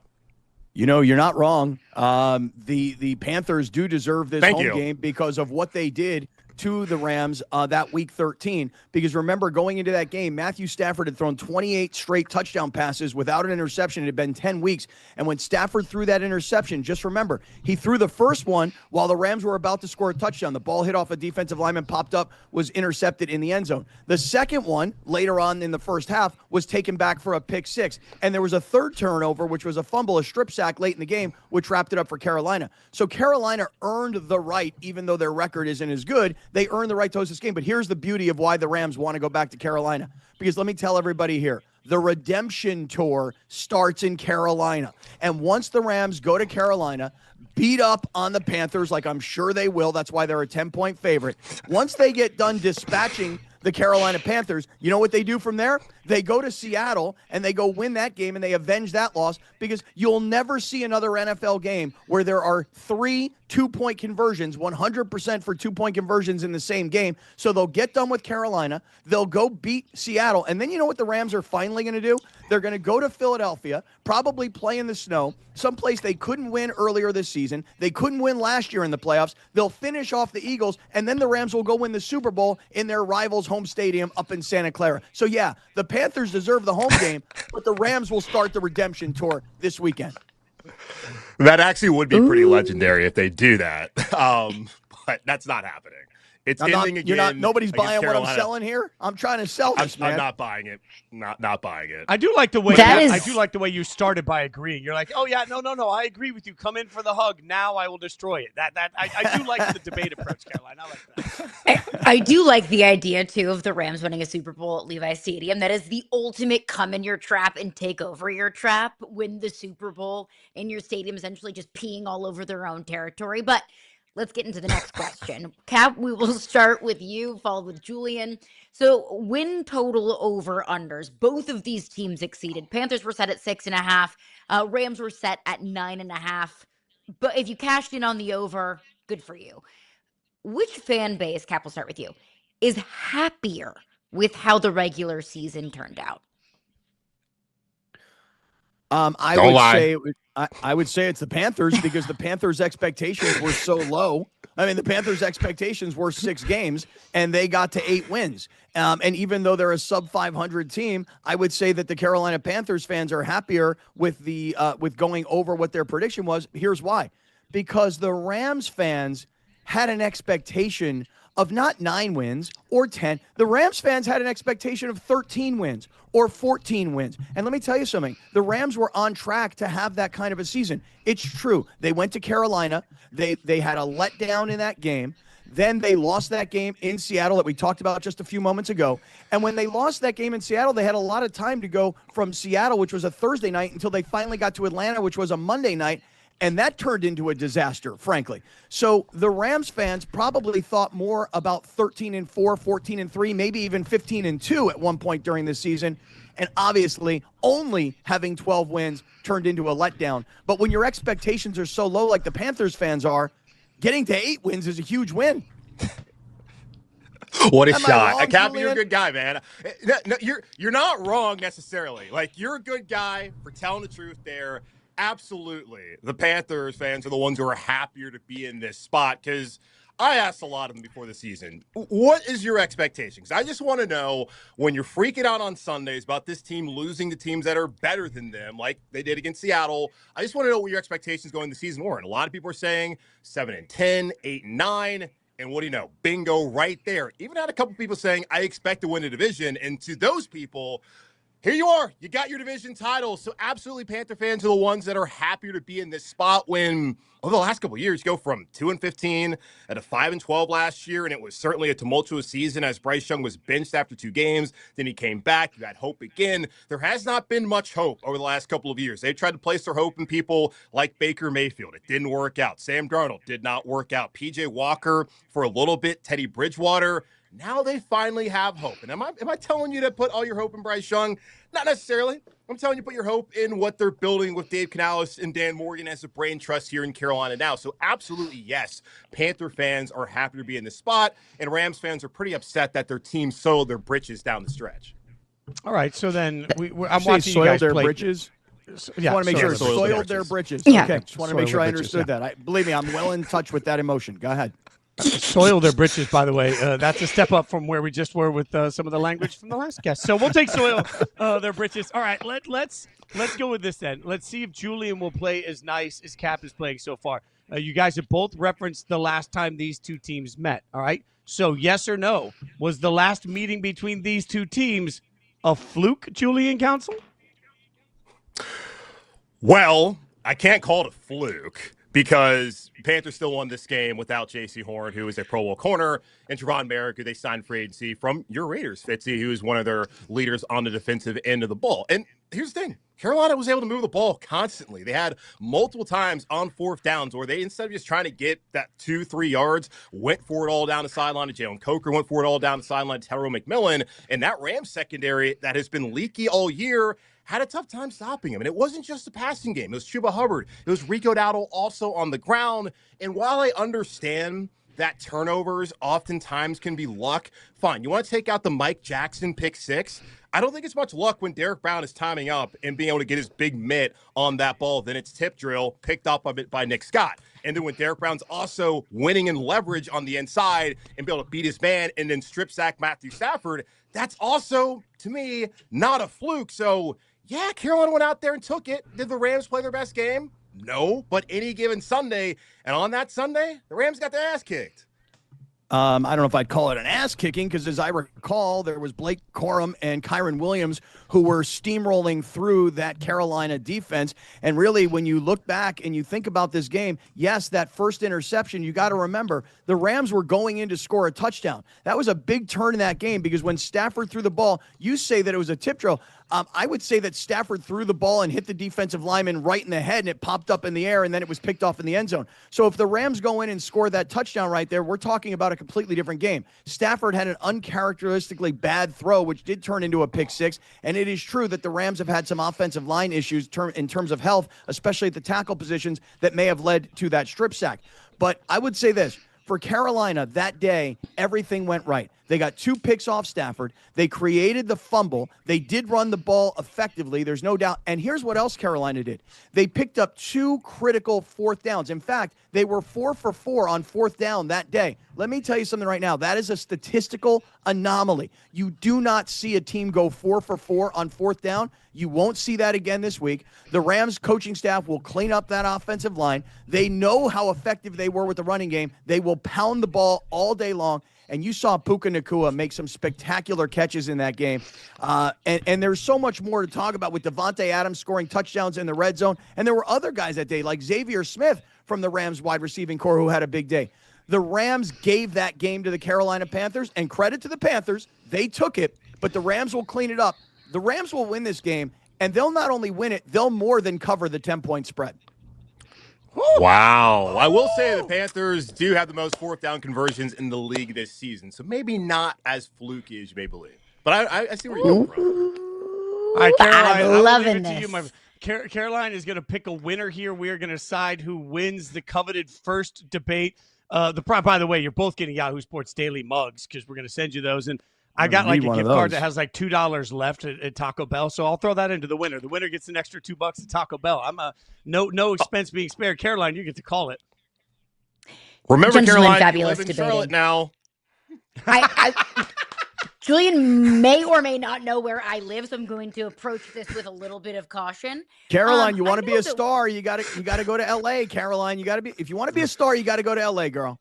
You know, you're not wrong. The Panthers do deserve this home game because of what they did to the Rams that week 13. Because remember, going into that game, Matthew Stafford had thrown 28 straight touchdown passes without an interception. It had been 10 weeks. And when Stafford threw that interception, just remember, he threw the first one while the Rams were about to score a touchdown. The ball hit off a defensive lineman, popped up, was intercepted in the end zone. The second one, later on in the first half, was taken back for a pick 6. And there was a third turnover, which was a fumble, a strip sack late in the game, which wrapped it up for Carolina. So Carolina earned the right, even though their record isn't as good, they earned the right to host this game. But here's the beauty of why the Rams want to go back to Carolina. Because let me tell everybody here, the redemption tour starts in Carolina. And once the Rams go to Carolina, beat up on the Panthers, like I'm sure they will, that's why they're a 10-point favorite. Once they get done dispatching the Carolina Panthers, you know what they do from there? They go to Seattle and they go win that game and they avenge that loss, because you'll never see another NFL game where there are 3 2-point conversions, 100% for 2-point conversions in the same game. So they'll get done with Carolina. They'll go beat Seattle. And then you know what the Rams are finally going to do? They're going to go to Philadelphia, probably play in the snow, someplace they couldn't win earlier this season. They couldn't win last year in the playoffs. They'll finish off the Eagles, and then the Rams will go win the Super Bowl in their rivals' home stadium up in Santa Clara. So, yeah, the Panthers deserve the home game, but the Rams will start the redemption tour this weekend. That actually would be pretty legendary if they do that. But that's not happening. It's ending again. Nobody's buying Carolina. What I'm selling here. I'm trying to sell this, man. I'm not buying it. Not buying it. I do like the way I do like the way you started by agreeing. You're like, oh yeah, no, I agree with you. Come in for the hug. Now I will destroy it. I do like the debate approach, Caroline. I like that. I do like the idea too of the Rams winning a Super Bowl at Levi's Stadium. That is the ultimate come in your trap and take over your trap. Win the Super Bowl in your stadium, essentially just peeing all over their own territory. But let's get into the next question. Cap, we will start with you, followed with Julian. So win total over unders. Both of these teams exceeded. Panthers were set at 6.5. Rams were set at 9.5. But if you cashed in on the over, good for you. Which fan base, Cap, we'll start with you, is happier with how the regular season turned out? I would say it's the Panthers because the Panthers' expectations were so low. I mean, the Panthers' expectations were 6 games, and they got to 8 wins. And even though they're a sub-500 team, I would say that the Carolina Panthers fans are happier with with going over what their prediction was. Here's why. Because the Rams fans had an expectation of not 9 wins or 10. The Rams fans had an expectation of 13 wins or 14 wins. And let me tell you something. The Rams were on track to have that kind of a season. It's true. They went to Carolina. They had a letdown in that game. Then they lost that game in Seattle that we talked about just a few moments ago. And when they lost that game in Seattle, they had a lot of time to go from Seattle, which was a Thursday night, until they finally got to Atlanta, which was a Monday night. And that turned into a disaster, frankly. So the Rams fans probably thought more about 13-4, 14-3, maybe even 15-2 at one point during this season. And obviously, only having 12 wins turned into a letdown. But when your expectations are so low, like the Panthers fans are, getting to 8 wins is a huge win. What a Am I shot. wrong, Cap, Julian? you're a good guy, man. No, you're not wrong necessarily. Like, you're a good guy for telling the truth there. Absolutely. The Panthers fans are the ones who are happier to be in this spot because I asked a lot of them before the season, what is your expectation? Because I just want to know when you're freaking out on Sundays about this team losing to teams that are better than them, like they did against Seattle. I just want to know what your expectations going into the season were. And a lot of people are saying 7-10, 8-9. And what do you know? Bingo right there. Even had a couple people saying, I expect to win the division. And to those people, here you are. You got your division title. So absolutely, Panther fans are the ones that are happier to be in this spot when, over the last couple of years, you go from 2-15 at a 5-12 last year, and it was certainly a tumultuous season as Bryce Young was benched after 2 games. Then he came back. You had hope again. There has not been much hope over the last couple of years. They've tried to place their hope in people like Baker Mayfield. It didn't work out. Sam Darnold did not work out. P.J. Walker for a little bit. Teddy Bridgewater. Now they finally have hope. And am I telling you to put all your hope in Bryce Young? Not necessarily. I'm telling you to put your hope in what they're building with Dave Canales and Dan Morgan as a brain trust here in Carolina now. So absolutely, yes, Panther fans are happy to be in this spot, and Rams fans are pretty upset that their team soiled their britches down the stretch. All right, so then I'm watching you guys their play. Britches? Yeah, I want to make sure soiled their britches. Yeah. Okay, just want to Soiled make sure their I britches, understood that. Believe me, I'm well in touch with that emotion. Go ahead. Soil their britches, by the way. That's a step up from where we just were with some of the language from the last guest. So we'll take soil their britches. All right, let's go with this then. Let's see if Julian will play as nice as Cap is playing so far. You guys have both referenced the last time these two teams met. All right, so yes or no, was the last meeting between these two teams a fluke, Julian Council? Well, I can't call it a fluke because Panthers still won this game without J.C. Horn, who is a Pro Bowl corner, and Javon Merrick, who they signed free agency from your Raiders, Fitzy, who is one of their leaders on the defensive end of the ball. And here's the thing. Carolina was able to move the ball constantly. They had multiple times on 4th downs where they, instead of just trying to get that 2-3 yards, went for it all down the sideline to Jalen Coker, went for it all down the sideline to Tyrone McMillan. And that Rams secondary that has been leaky all year had a tough time stopping him. And it wasn't just a passing game. It was Chuba Hubbard. It was Rico Dowdle also on the ground. And while I understand that turnovers oftentimes can be luck, fine. You want to take out the Mike Jackson pick six? I don't think it's much luck when Derek Brown is timing up and being able to get his big mitt on that ball. Then it's tip drill picked up of it by Nick Scott. And then when Derek Brown's also winning in leverage on the inside and be able to beat his man and then strip sack Matthew Stafford, that's also, to me, not a fluke. So, yeah, Carolina went out there and took it. Did the Rams play their best game? No, but any given Sunday. And on that Sunday, the Rams got their ass kicked. I don't know if I'd call it an ass kicking because, as I recall, there was Blake Corum and Kyron Williams who were steamrolling through that Carolina defense. And really, when you look back and you think about this game, yes, that first interception, you got to remember the Rams were going in to score a touchdown. That was a big turn in that game because when Stafford threw the ball, you say that it was a tip drill. I would say that Stafford threw the ball and hit the defensive lineman right in the head, and it popped up in the air, and then it was picked off in the end zone. So if the Rams go in and score that touchdown right there, we're talking about a completely different game. Stafford had an uncharacteristically bad throw, which did turn into a pick six, and it is true that the Rams have had some offensive line issues in terms of health, especially at the tackle positions, that may have led to that strip sack. But I would say this. For Carolina, that day, everything went right. They got 2 picks off Stafford. They created the fumble. They did run the ball effectively. There's no doubt. And here's what else Carolina did. They picked up 2 critical fourth downs. In fact, they were 4 for 4 on fourth down that day. Let me tell you something right now. That is a statistical anomaly. You do not see a team go 4 for 4 on fourth down. You won't see that again this week. The Rams coaching staff will clean up that offensive line. They know how effective they were with the running game. They will pound the ball all day long. And you saw Puka Nacua make some spectacular catches in that game. And there's so much more to talk about with Devontae Adams scoring touchdowns in the red zone. And there were other guys that day, like Xavier Smith from the Rams wide receiving core, who had a big day. The Rams gave that game to the Carolina Panthers, and credit to the Panthers. They took it, but the Rams will clean it up. The Rams will win this game, and they'll not only win it, they'll more than cover the 10-point spread. Wow. I will say the Panthers do have the most fourth down conversions in the league this season, so maybe not as fluky as you may believe. But I see where you're going from. All right, Caroline, I'm loving this. Caroline is going to pick a winner here. We are going to decide who wins the coveted first debate. By the way, you're both getting Yahoo Sports Daily mugs because we're going to send you those. And I got like a gift card that has like $2 left at Taco Bell, so I'll throw that into the winner. The winner gets an extra $2 at Taco Bell. I'm no expense being spared. Caroline, you get to call it. Remember, Caroline, fabulous you live in debating. Charlotte now. Julian may or may not know where I live, so I'm going to approach this with a little bit of caution. Caroline, you want to be a star, you got to go to LA. Caroline, if you want to be a star, you got to go to LA, girl.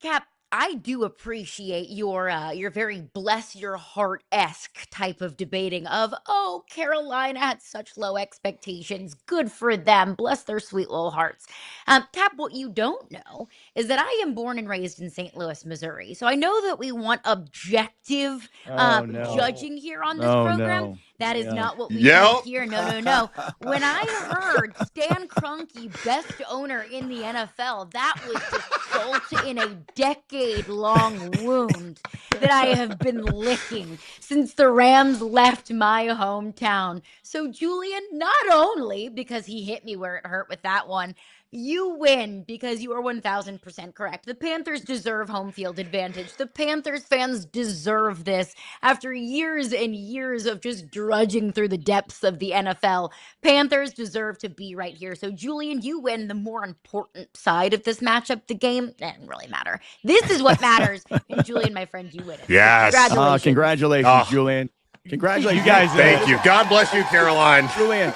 Cap, I do appreciate your very bless your heart-esque type of debating of, oh, Carolina had such low expectations. Good for them. Bless their sweet little hearts. Cap, what you don't know is that I am born and raised in St. Louis, Missouri. So I know that we want objective judging here on this program. No. That is not what we do here. No. When I heard Stan Kroenke, best owner in the NFL, that was just salt in a decade-long wound that I have been licking since the Rams left my hometown. So, Julian, not only because he hit me where it hurt with that one, you win because you are 1,000% correct. The Panthers deserve home field advantage. The Panthers fans deserve this after years and years of just drudging through the depths of the NFL. Panthers deserve to be right here. So, Julian, you win the more important side of this matchup. The game doesn't really matter. This is what matters. And, Julian, my friend, you win it. Yes. Congratulations, Julian. Congratulations. You guys, thank you. God bless you, Caroline. Julian,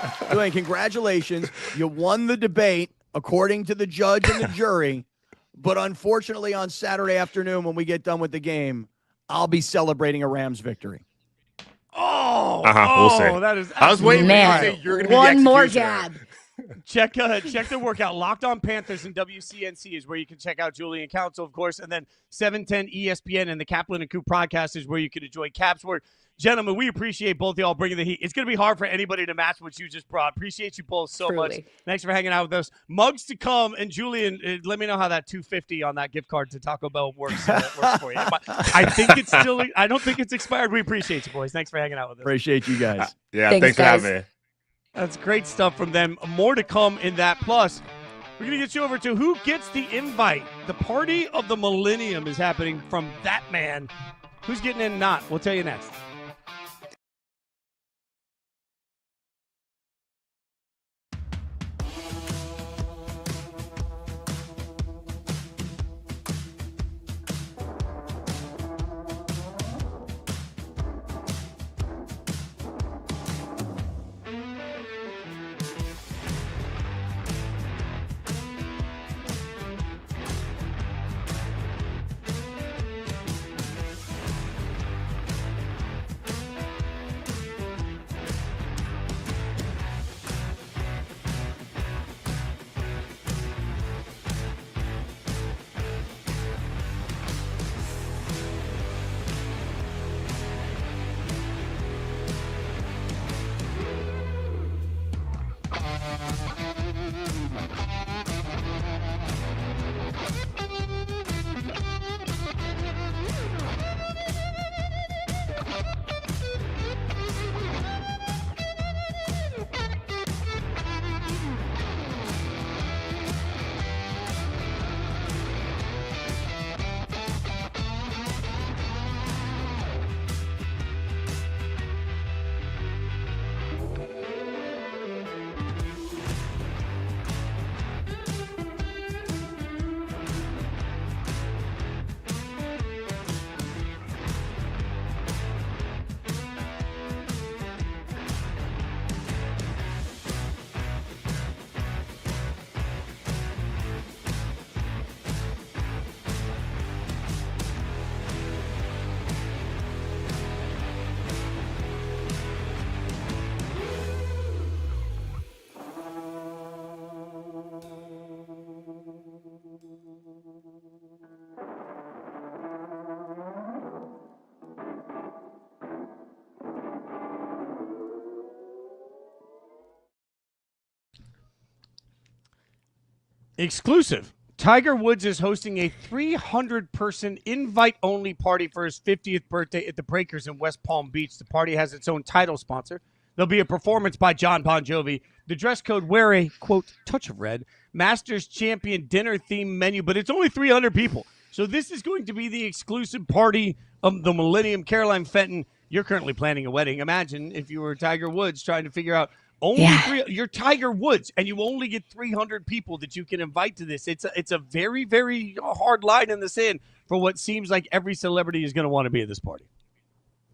congratulations. You won the debate according to the judge and the jury. But unfortunately, on Saturday afternoon, when we get done with the game, I'll be celebrating a Rams victory. We'll see. That is. I was waiting for you to say you're going to be one the more executioner. jab. Check the workout. Locked On Panthers and WCNC is where you can check out Julian Council, of course, and then 710 ESPN and the Kaplan and Coop podcast is where you can enjoy Cap's work. Gentlemen, we appreciate both of y'all bringing the heat. It's going to be hard for anybody to match what you just brought. Appreciate you both so much. Thanks for hanging out with us. Mugs to come, and Julian, let me know how that $250 on that gift card to Taco Bell works for you. I think it's still. I don't think it's expired. We appreciate you, boys. Thanks for hanging out with us. Appreciate you guys. Thanks for having me. That's great stuff from them. More to come in that. Plus, we're going to get you over to who gets the invite. The party of the millennium is happening from that man. Who's getting in and not? We'll tell you next. Exclusive. Tiger Woods is hosting a 300-person invite-only party for his 50th birthday at the Breakers in West Palm Beach. The party has its own title sponsor. There'll be a performance by John Bon Jovi. The dress code, wear a, quote, touch of red, Masters Champion dinner-themed menu, but it's only 300 people. So this is going to be the exclusive party of the Millennium. Caroline Fenton, you're currently planning a wedding. Imagine if you were Tiger Woods trying to figure out you're Tiger Woods, and you only get 300 people that you can invite to this. It's a very, very hard line in the sand for what seems like every celebrity is going to want to be at this party.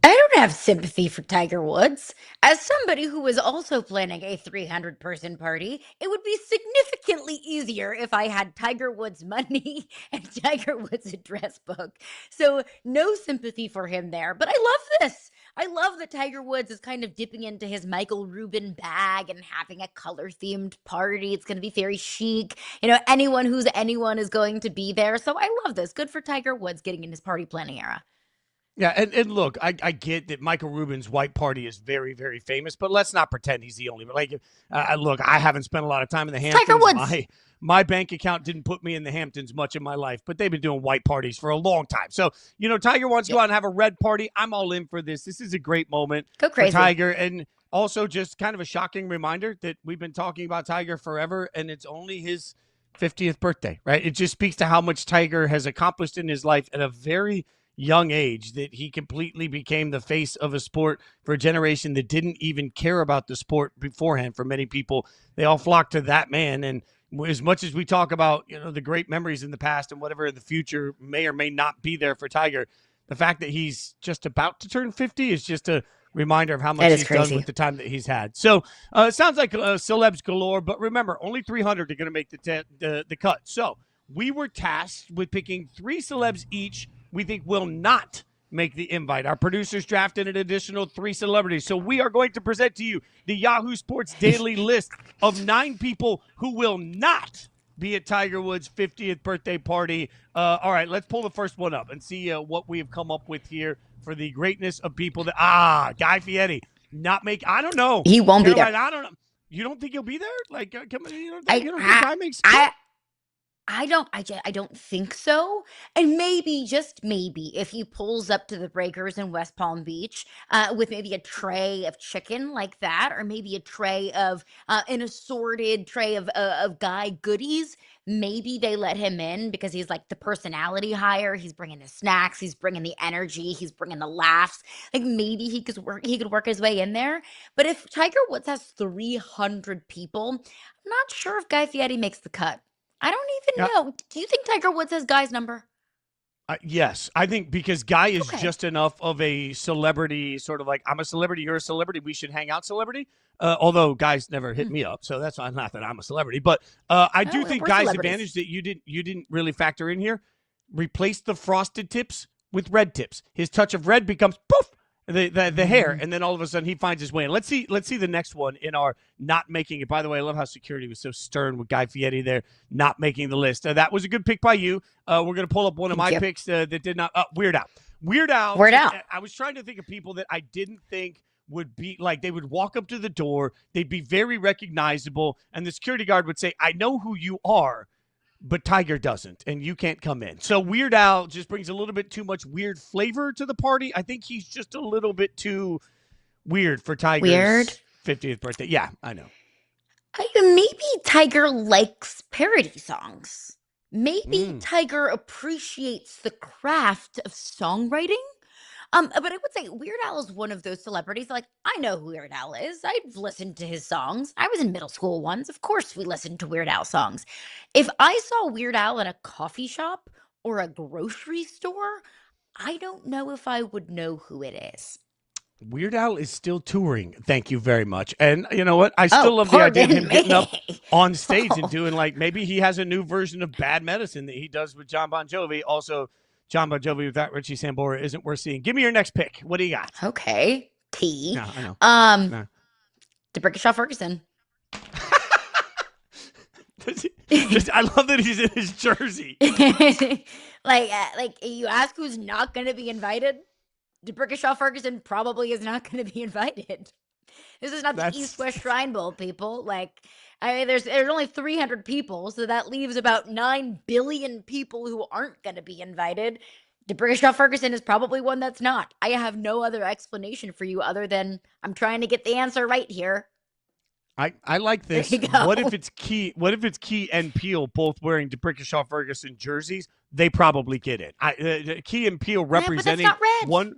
I don't have sympathy for Tiger Woods. As somebody who is also planning a 300-person party, it would be significantly easier if I had Tiger Woods money and Tiger Woods address book. So no sympathy for him there. But I love this. I love that Tiger Woods is kind of dipping into his Michael Rubin bag and having a color-themed party. It's going to be very chic. You know, anyone who's anyone is going to be there. So I love this. Good for Tiger Woods getting in his party planning era. Yeah, and look, I get that Michael Rubin's white party is very, very famous, but let's not pretend he's the only. But look, I haven't spent a lot of time in the Hamptons. Tiger Woods. My bank account didn't put me in the Hamptons much in my life, but they've been doing white parties for a long time. So, Tiger wants to go out and have a red party. I'm all in for this. This is a great moment for Tiger. And also just kind of a shocking reminder that we've been talking about Tiger forever, and it's only his 50th birthday, right? It just speaks to how much Tiger has accomplished in his life at a very young age, that he completely became the face of a sport for a generation that didn't even care about the sport beforehand. For many people, they all flocked to that man. And as much as we talk about, the great memories in the past and whatever in the future may or may not be there for Tiger, the fact that he's just about to turn 50 is just a reminder of how much he's done with the time that he's had. So it sounds like celebs galore, but remember, only 300 are going to make the cut. So we were tasked with picking 3 celebs each we think will not make the invite. Our producers drafted an additional 3 celebrities. So we are going to present to you the Yahoo Sports Daily list of 9 people who will not be at Tiger Woods' 50th birthday party. All right, let's pull the first one up and see what we have come up with here for the greatness of people that Guy Fieri not make. I don't know. He won't be there. I don't know. You don't think he'll be there? Like, come on, you don't think Guy makes? I don't think so. And maybe, just maybe, if he pulls up to the Breakers in West Palm Beach with maybe a tray of chicken like that, or maybe a tray of an assorted tray of Guy goodies, maybe they let him in because he's like the personality hire. He's bringing the snacks, he's bringing the energy, he's bringing the laughs. Like maybe he could work his way in there. But if Tiger Woods has 300 people, I'm not sure if Guy Fieri makes the cut. I don't even know. Do you think Tiger Woods has Guy's number? Yes, I think because Guy is just enough of a celebrity, sort of like, I'm a celebrity, you're a celebrity, we should hang out celebrity. Although Guy's never hit me up, so that's not that I'm a celebrity. But I do think Guy's advantage that you didn't really factor in here, replace the frosted tips with red tips. His touch of red becomes poof, the hair, and then all of a sudden he finds his way in. Let's see the next one in our not making it. By the way, I love how security was so stern with Guy Fieri there, not making the list. That was a good pick by you. We're going to pull up one of my picks that did not. Weird Al. Weird Al. I was trying to think of people that I didn't think would be like, they would walk up to the door, they'd be very recognizable, and the security guard would say, I know who you are, but Tiger doesn't, and you can't come in. So Weird Al just brings a little bit too much weird flavor to the party. I think he's just a little bit too weird for Tiger's 50th birthday. Yeah, I know. Maybe Tiger likes parody songs. Maybe Tiger appreciates the craft of songwriting. But I would say Weird Al is one of those celebrities. Like, I know who Weird Al is. I've listened to his songs. I was in middle school once. Of course, we listened to Weird Al songs. If I saw Weird Al in a coffee shop or a grocery store, I don't know if I would know who it is. Weird Al is still touring. Thank you very much. And you know what? I still love the idea of him getting up on stage and doing, like, maybe he has a new version of Bad Medicine that he does with John Bon Jovi. Also, John Bon Jovi without Richie Sambora isn't worth seeing. Give me your next pick. What do you got? Okay. T. No, I know. No. DeBrickashaw Ferguson. I love that he's in his jersey. like you ask who's not going to be invited? DeBrickashaw Ferguson probably is not going to be invited. This is not the East-West Shrine Bowl, people. Like, I mean, there's only 300 people, so that leaves about 9 billion people who aren't going to be invited. DeBrickashaw Ferguson is probably one that's not. I have no other explanation for you other than I'm trying to get the answer right here. I like this. What if it's Key and Peele both wearing DeBrickashaw Ferguson jerseys? They probably get it. Key and Peele representing one.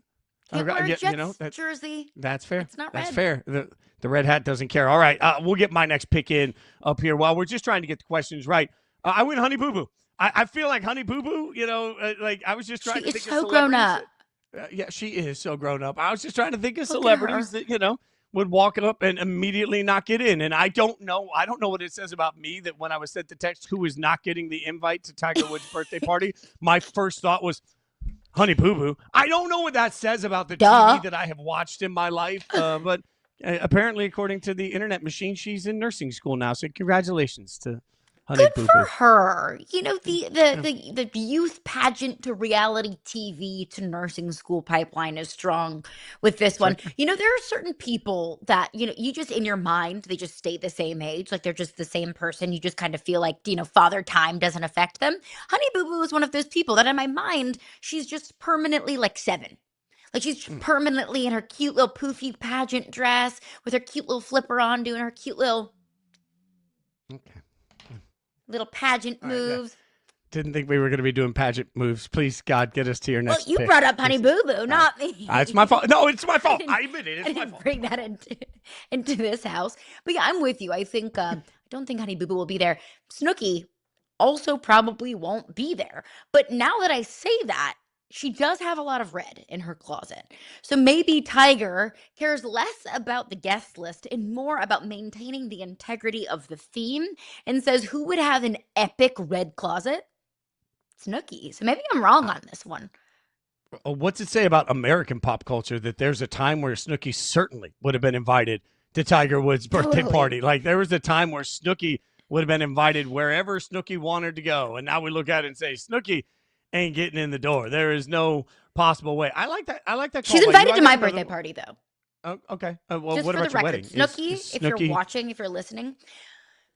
Can't wear a Jets jersey. That's fair. It's not red. That's fair. The red hat doesn't care. All right, we'll get my next pick in up here. While we're just trying to get the questions right, I win Honey Boo Boo. I feel like Honey Boo Boo. You know, like I was just trying to think of celebrities. She is so grown up. Yeah, she is so grown up. I was just trying to think of celebrities that would walk up and immediately not get in. And I don't know what it says about me that when I was sent the text who is not getting the invite to Tiger Woods' birthday party, my first thought was Honey Boo Boo. I don't know what that says about the TV that I have watched in my life, but apparently, according to the internet machine, she's in nursing school now. So congratulations to Honey Boo Boo. Good for her. You know, the youth pageant to reality TV to nursing school pipeline is strong with this one. You know, there are certain people that, you just in your mind, they just stay the same age. Like they're just the same person. You just kind of feel like, father time doesn't affect them. Honey Boo Boo is one of those people that in my mind, she's just permanently like 7. Like she's permanently in her cute little poofy pageant dress with her cute little flipper on doing her cute little pageant moves. Didn't think we were going to be doing pageant moves. Please, God, get us to your next pick. Well, you brought up Honey Boo Boo, not me. It's my fault. No, it's my fault. I admit it. It's my fault. Bring that into this house. But yeah, I'm with you. I think I don't think Honey Boo Boo will be there. Snooki also probably won't be there. But now that I say that, she does have a lot of red in her closet. So maybe Tiger cares less about the guest list and more about maintaining the integrity of the theme and says who would have an epic red closet? Snooki. So maybe I'm wrong on this one. What's it say about American pop culture that there's a time where Snooki certainly would have been invited to Tiger Woods' birthday party? Like there was a time where Snooki would have been invited wherever Snooki wanted to go, and now we look at it and say Snooki ain't getting in the door. There is no possible way. I like that. I like that. She's invited to my birthday party, though. Oh, okay. Well, Just what for about the your record, wedding? Snooki, if you're watching, if you're listening,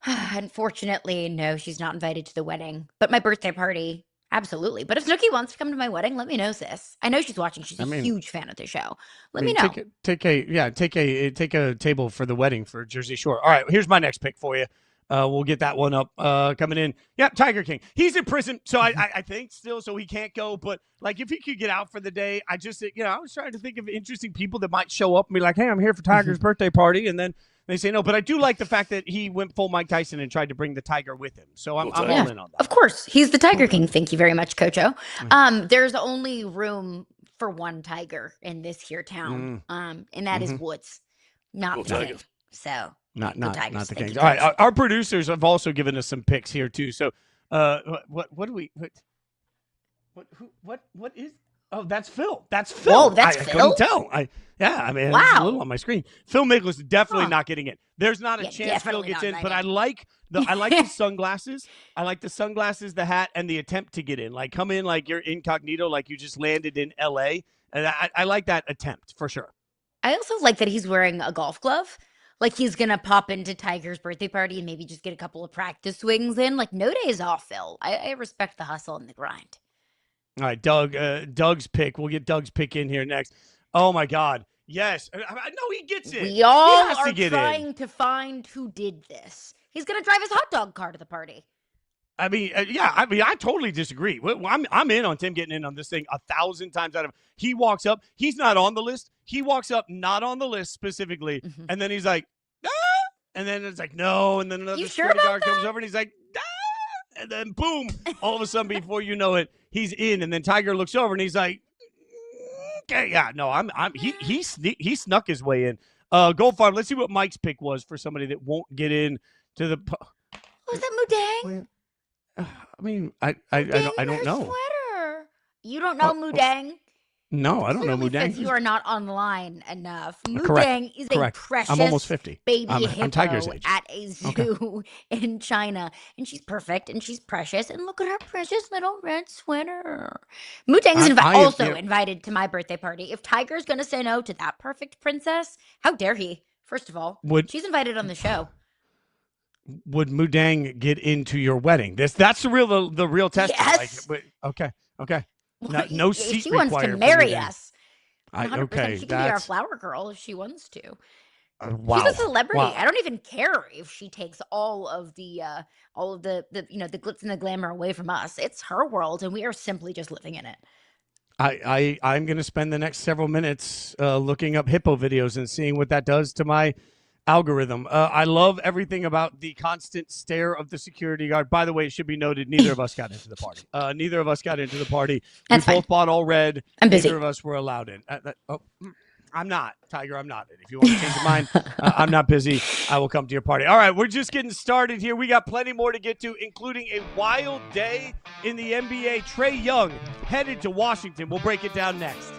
unfortunately, no, she's not invited to the wedding. But my birthday party, absolutely. But if Snooki wants to come to my wedding, let me know, sis. I know she's watching. She's a huge fan of the show. Let me know. Take a table for the wedding for Jersey Shore. All right, here's my next pick for you. We'll get that one up coming in. Yeah, Tiger King. He's in prison, so I think still, so he can't go. But like, if he could get out for the day, I was trying to think of interesting people that might show up and be like, "Hey, I'm here for Tiger's birthday party," and then they say no. But I do like the fact that he went full Mike Tyson and tried to bring the tiger with him. So I'm all in on that. Of course, he's the Tiger King. Thank you very much, Cocho. There's only room for one tiger in this here town, and that is Woods, not the King. So. Not the Kings. All right, our producers have also given us some picks here too. So, what is? Oh, that's Phil. That's Phil. Whoa, that's Phil. I couldn't tell. It's a little on my screen. Phil Mickelson definitely not getting in. There's not a chance Phil gets in, but I like the sunglasses. I like the sunglasses, the hat, and the attempt to get in. Like come in like you're incognito, like you just landed in L.A. And I like that attempt for sure. I also like that he's wearing a golf glove. Like he's going to pop into Tiger's birthday party and maybe just get a couple of practice swings in. Like no days off, Phil. I respect the hustle and the grind. All right, Doug's pick. We'll get Doug's pick in here next. Oh, my God. Yes. I know he gets it. We all are trying to find who did this. He's going to drive his hot dog car to the party. I totally disagree. I'm in on Tim getting in on this thing 1,000 times out of. He walks up. He's not on the list. He walks up, not on the list specifically, and then he's like, ah! And then it's like, no, and then another security guard comes over and he's like, ah! And then boom, all of a sudden, before you know it, he's in, and then Tiger looks over and he's like, okay, yeah, no, he snuck his way in. Gold Farm. Let's see what Mike's pick was for somebody that won't get in to the. Was that Mudang? I mean, I don't know. Sweater. You don't know Mudang? No, I don't know Mudang. Because you are not online enough. Correct. Mudang is a precious I'm almost 50. Baby hippo I'm Tiger's age. at a zoo in China. And she's perfect and she's precious. And look at her precious little red sweater. Mudang's invited to my birthday party. If Tiger's going to say no to that perfect princess, how dare he? First of all, she's invited on the show. Would Mudang get into your wedding? That's the real test. Yes. Okay. Well, no seat she wants to marry us. 100%. She can be our flower girl if she wants to. Wow. She's a celebrity. Wow. I don't even care if she takes all of the the glitz and the glamour away from us. It's her world, and we are simply just living in it. I'm going to spend the next several minutes looking up hippo videos and seeing what that does to my algorithm. I love everything about the constant stare of the security guard. By the way, it should be noted, neither of us got into the party. Neither of us got into the party. We both bought all red. I'm busy. Neither of us were allowed in. I'm not, Tiger. I'm not. If you want to change your mind, I'm not busy. I will come to your party. All right, we're just getting started here. We got plenty more to get to, including a wild day in the NBA. Trae Young headed to Washington. We'll break it down next.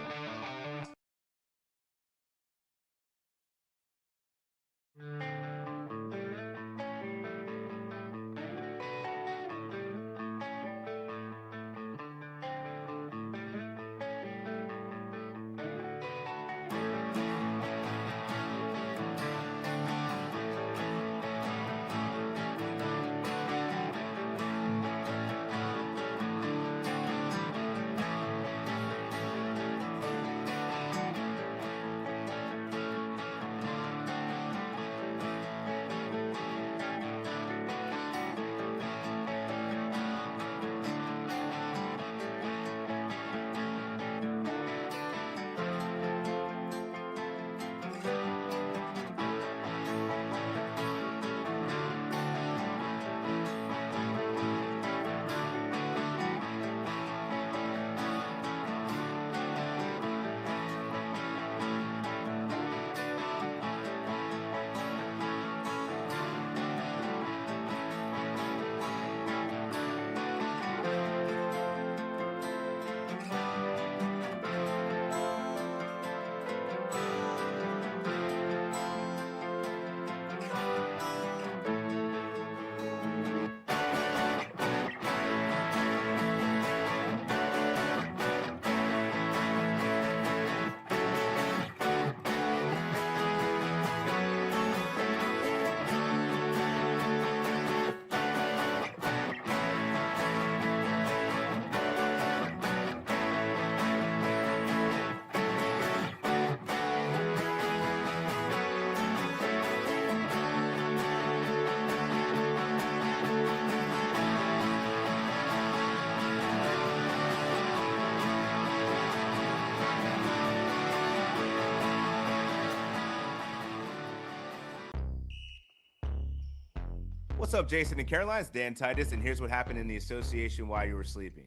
What's up, Jason and Caroline? It's Dan Titus, and here's what happened in the association while you were sleeping.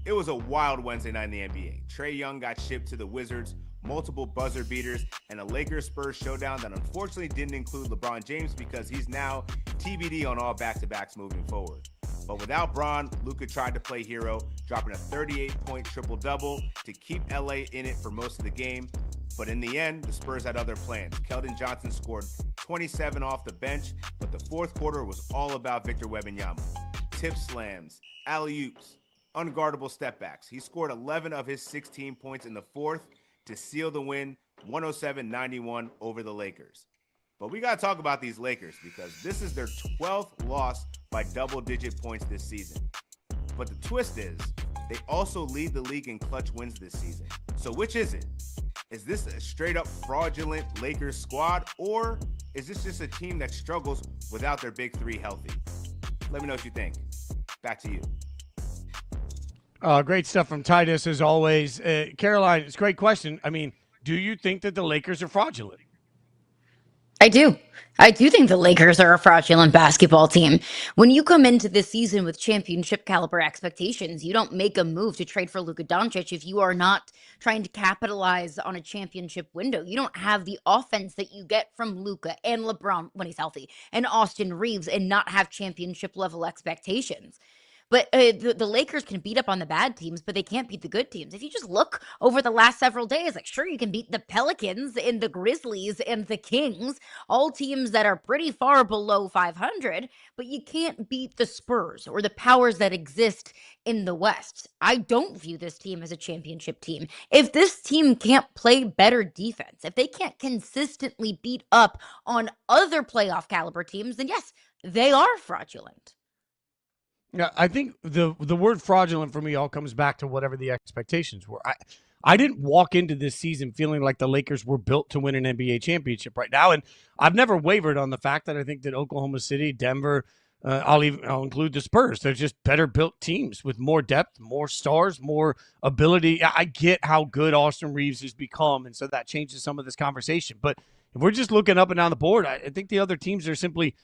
It was a wild Wednesday night in the NBA. Trae Young got shipped to the Wizards, multiple buzzer beaters, and a Lakers-Spurs showdown that unfortunately didn't include LeBron James because he's now TBD on all back-to-backs moving forward. But without Bron, Luka tried to play hero, dropping a 38-point triple-double to keep LA in it for most of the game. But in the end, the Spurs had other plans. Keldon Johnson scored 27 off the bench, but the fourth quarter was all about Victor Wembanyama. Tip slams, alley-oops, unguardable step-backs. He scored 11 of his 16 points in the fourth to seal the win, 107-91 over the Lakers. But we got to talk about these Lakers because this is their 12th loss by double-digit points this season. But the twist is, they also lead the league in clutch wins this season. So which is it? Is this a straight-up fraudulent Lakers squad, or is this just a team that struggles without their big three healthy? Let me know what you think. Back to you. Great stuff from Titus, as always. Caroline, it's a great question. I mean, do you think that the Lakers are fraudulent? I do. I do think the Lakers are a fraudulent basketball team. When you come into this season with championship caliber expectations, you don't make a move to trade for Luka Doncic if you are not trying to capitalize on a championship window. You don't have the offense that you get from Luka and LeBron when he's healthy and Austin Reeves and not have championship level expectations. But the Lakers can beat up on the bad teams, but they can't beat the good teams. If you just look over the last several days, like, sure, you can beat the Pelicans and the Grizzlies and the Kings, all teams that are pretty far below 500, but you can't beat the Spurs or the powers that exist in the West. I don't view this team as a championship team. If this team can't play better defense, if they can't consistently beat up on other playoff caliber teams, then yes, they are fraudulent. Yeah, I think the word fraudulent for me all comes back to whatever the expectations were. I didn't walk into this season feeling like the Lakers were built to win an NBA championship right now, and I've never wavered on the fact that I think that Oklahoma City, Denver, I'll include the Spurs. They're just better built teams with more depth, more stars, more ability. I get how good Austin Reeves has become, and so that changes some of this conversation. But if we're just looking up and down the board, I think the other teams are simply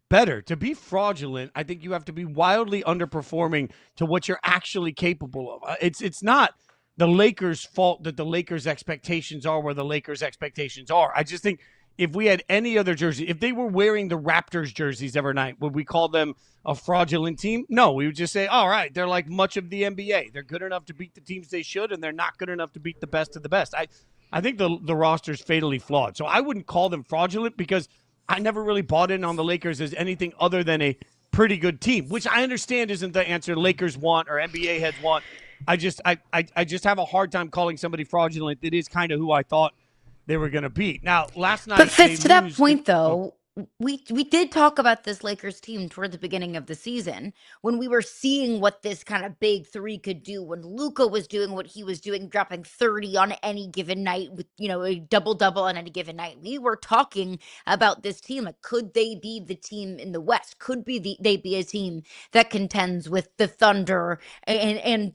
better. To be fraudulent, I think you have to be wildly underperforming to what you're actually capable of. It's not the Lakers' fault that the Lakers' expectations are where the Lakers' expectations are. I just think if we had any other jersey, if they were wearing the Raptors jerseys every night, would we call them a fraudulent team? No, we would just say, all right, they're like much of the NBA. They're good enough to beat the teams they should, and they're not good enough to beat the best of the best. I think the roster's fatally flawed. So I wouldn't call them fraudulent because I never really bought in on the Lakers as anything other than a pretty good team, which I understand isn't the answer Lakers want or NBA heads want. I just have a hard time calling somebody fraudulent. It is kind of who I thought they were going to be. Now, last night, but Fitz, to that point, though, we did talk about this Lakers team toward the beginning of the season when we were seeing what this kind of big three could do, when Luka was doing what he was doing, dropping 30 on any given night with, a double-double on any given night. We were talking about this team. Like, could they be the team in the West? Could they be a team that contends with the Thunder and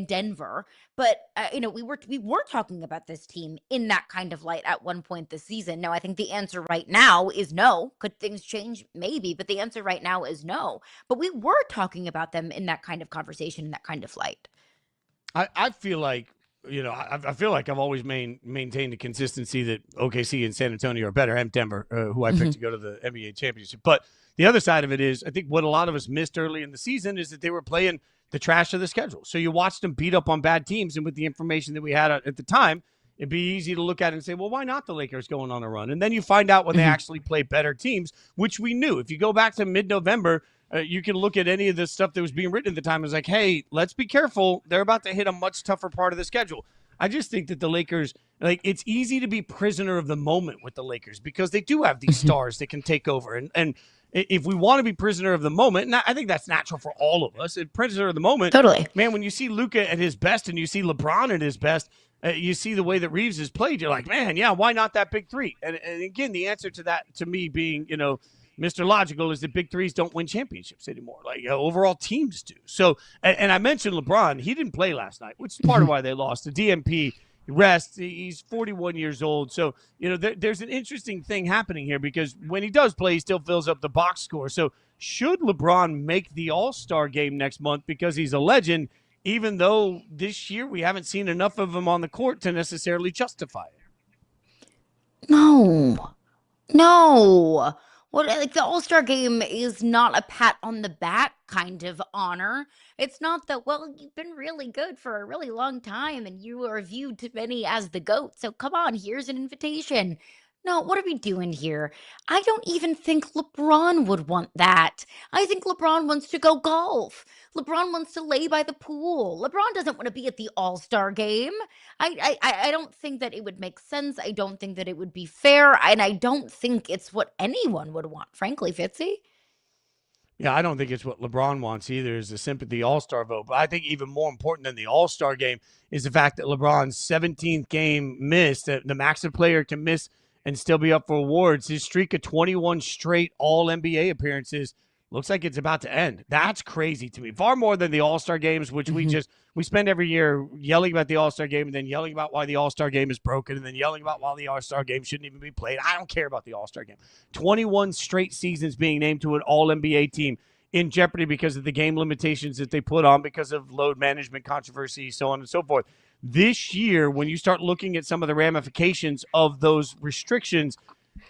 Denver? But, we were talking about this team in that kind of light at one point this season. Now, I think the answer right now is no. Could things change? Maybe. But the answer right now is no. But we were talking about them in that kind of conversation, in that kind of light. I feel like, I feel like I've always maintained the consistency that OKC and San Antonio are better, and Denver, who I picked to go to the NBA championship. But the other side of it is, I think what a lot of us missed early in the season is that they were playing the trash of the schedule. So you watched them beat up on bad teams, and with the information that we had at the time, it'd be easy to look at it and say, well, why not the Lakers going on a run? And then you find out when they actually play better teams, which we knew. If you go back to mid-November, you can look at any of the stuff that was being written at the time. It was like, hey, let's be careful. They're about to hit a much tougher part of the schedule. I just think that the Lakers, it's easy to be prisoner of the moment with the Lakers because they do have these stars that can take over. And if we want to be prisoner of the moment, and I think that's natural for all of us, prisoner of the moment. Totally. Man, when you see Luka at his best and you see LeBron at his best, you see the way that Reeves has played, you're like, man, yeah, why not that big three? And again, the answer to that, to me being, Mr. Logical, is that big threes don't win championships anymore. Like, overall teams do. So, and I mentioned LeBron. He didn't play last night, which is part of why they lost. The DMP rest. He's 41 years old. So, there's an interesting thing happening here because when he does play, he still fills up the box score. So should LeBron make the All-Star game next month because he's a legend, even though this year we haven't seen enough of him on the court to necessarily justify it? No. What, the All-Star game is not a pat on the back kind of honor. It's not that, well, you've been really good for a really long time and you are viewed to many as the GOAT. So come on, here's an invitation. No, what are we doing here? I don't even think LeBron would want that. I think LeBron wants to go golf. LeBron wants to lay by the pool. LeBron doesn't want to be at the All-Star game. I don't think that it would make sense. I don't think that it would be fair. And I don't think it's what anyone would want, frankly, Fitzy. Yeah, I don't think it's what LeBron wants either, is the sympathy All-Star vote. But I think even more important than the All-Star game is the fact that LeBron's 17th game missed, the max a player can miss and still be up for awards. His streak of 21 straight All-NBA appearances looks like it's about to end. That's crazy to me. Far more than the All-Star games, which we spend every year yelling about the All-Star game and then yelling about why the All-Star game is broken and then yelling about why the All-Star game shouldn't even be played. I don't care about the All-Star game. 21 straight seasons being named to an All-NBA team in jeopardy because of the game limitations that they put on because of load management controversy, so on and so forth. This year, when you start looking at some of the ramifications of those restrictions,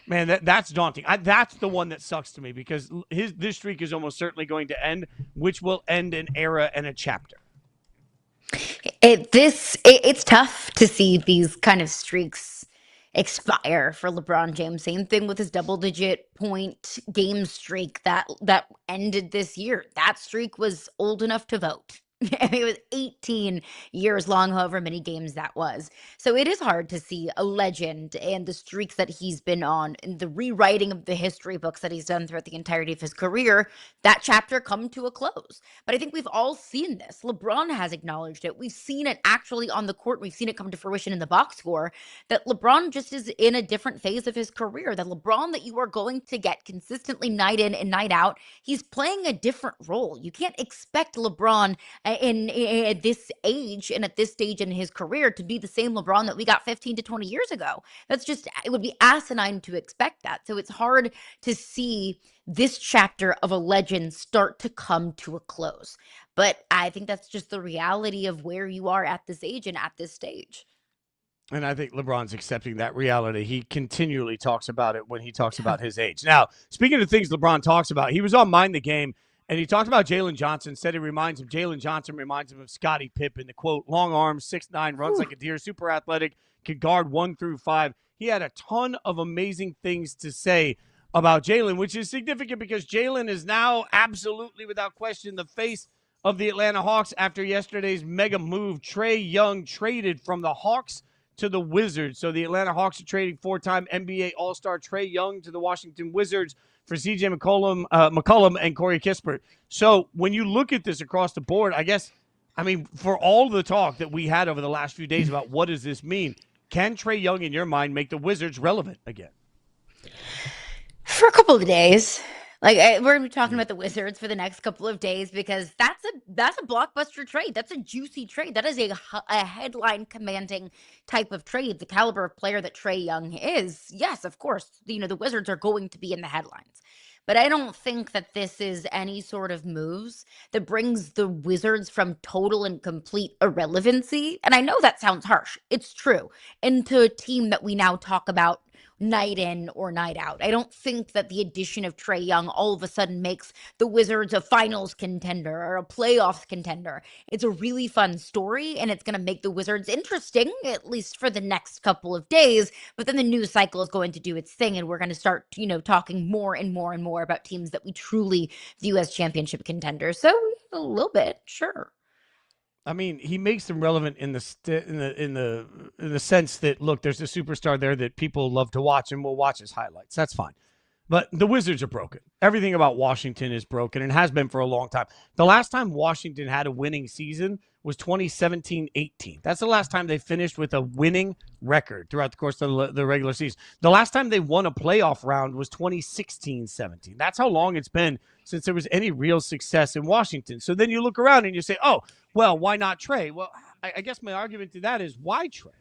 man, that's daunting. That's the one that sucks to me because this streak is almost certainly going to end, which will end an era and a chapter. It's tough to see these kind of streaks expire for LeBron James. Same thing with his double-digit point game streak that ended this year. That streak was old enough to vote. I mean, it was 18 years long, however many games that was. So it is hard to see a legend and the streaks that he's been on and the rewriting of the history books that he's done throughout the entirety of his career, that chapter come to a close. But I think we've all seen this. LeBron has acknowledged it. We've seen it actually on the court. We've seen it come to fruition in the box score that LeBron just is in a different phase of his career. The LeBron that you are going to get consistently night in and night out, he's playing a different role. You can't expect LeBron at this age and at this stage in his career to be the same LeBron that we got 15 to 20 years ago. It would be asinine to expect that. So it's hard to see this chapter of a legend start to come to a close. But I think that's just the reality of where you are at this age and at this stage. And I think LeBron's accepting that reality. He continually talks about it when he talks about his age. Now, speaking of things LeBron talks about, he was on Mind the Game, and he talked about Jalen Johnson, said Jalen Johnson reminds him of Scottie Pippen, the quote, long arms, 6'9", runs like a deer, super athletic, could guard 1 through 5. He had a ton of amazing things to say about Jalen, which is significant because Jalen is now absolutely, without question, the face of the Atlanta Hawks after yesterday's mega move. Trae Young traded from the Hawks to the Wizards. So the Atlanta Hawks are trading 4-time NBA All-Star Trae Young to the Washington Wizards for CJ McCollum and Corey Kispert. So when you look at this across the board, for all the talk that we had over the last few days about what does this mean, can Trae Young, in your mind, make the Wizards relevant again? For a couple of days. We're going to be talking about the Wizards for the next couple of days because that's a blockbuster trade. That's a juicy trade. That is a headline commanding type of trade. The caliber of player that Trae Young is, yes, of course, the Wizards are going to be in the headlines. But I don't think that this is any sort of moves that brings the Wizards from total and complete irrelevancy. And I know that sounds harsh. It's true. Into a team that we now talk about night in or night out. I don't think that the addition of Trae Young all of a sudden makes the Wizards a finals contender or a playoff contender. It's a really fun story, and it's going to make the Wizards interesting, at least for the next couple of days. But then the news cycle is going to do its thing, and we're going to start, talking more and more and more about teams that we truly view as championship contenders. So a little bit, sure. I mean, he makes them relevant in the sense that, look, there's a superstar there that people love to watch and will watch his highlights. That's fine. But the Wizards are broken. Everything about Washington is broken and has been for a long time. The last time Washington had a winning season was 2017-18. That's the last time they finished with a winning record throughout the course of the regular season. The last time they won a playoff round was 2016-17. That's how long it's been since there was any real success in Washington. So then you look around and you say, oh, well, why not Trae? Well, I guess my argument to that is why Trae?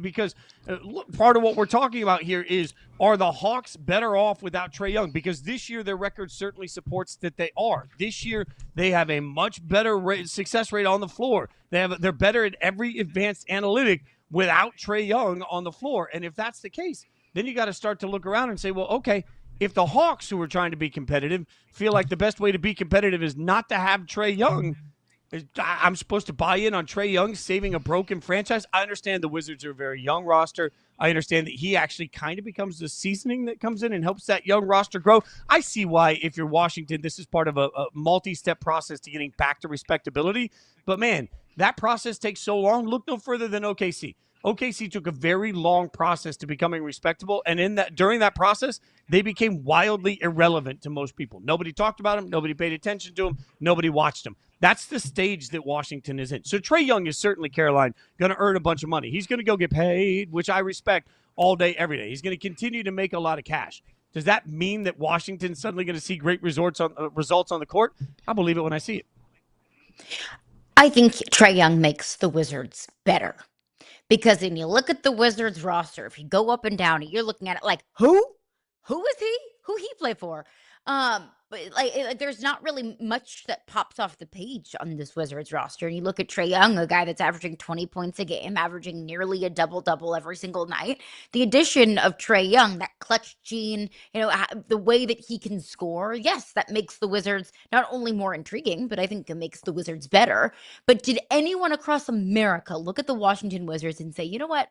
Because look, part of what we're talking about here is, are the Hawks better off without Trae Young? Because this year their record certainly supports that they are. This year they have a much better success rate on the floor. They're better at every advanced analytic without Trae Young on the floor. And if that's the case, then you got to start to look around and say, well, okay, if the Hawks, who are trying to be competitive, feel like the best way to be competitive is not to have Trae Young, I'm supposed to buy in on Trae Young saving a broken franchise. I understand the Wizards are a very young roster. I understand that he actually kind of becomes the seasoning that comes in and helps that young roster grow. I see why, if you're Washington, this is part of a multi-step process to getting back to respectability. But, man, that process takes so long. Look no further than OKC. OKC took a very long process to becoming respectable, and during that process, they became wildly irrelevant to most people. Nobody talked about them. Nobody paid attention to them. Nobody watched them. That's the stage that Washington is in. So Trae Young is certainly, Caroline, going to earn a bunch of money. He's going to go get paid, which I respect, all day, every day. He's going to continue to make a lot of cash. Does that mean that Washington's suddenly going to see great results on the court? I believe it when I see it. I think Trae Young makes the Wizards better. Because when you look at the Wizards roster, if you go up and down, you're looking at it like, who? Who is he? Who he play for? But there's not really much that pops off the page on this Wizards roster. And you look at Trae Young, a guy that's averaging 20 points a game, averaging nearly a double-double every single night. The addition of Trae Young, that clutch gene, the way that he can score, yes, that makes the Wizards not only more intriguing, but I think it makes the Wizards better. But did anyone across America look at the Washington Wizards and say, you know what?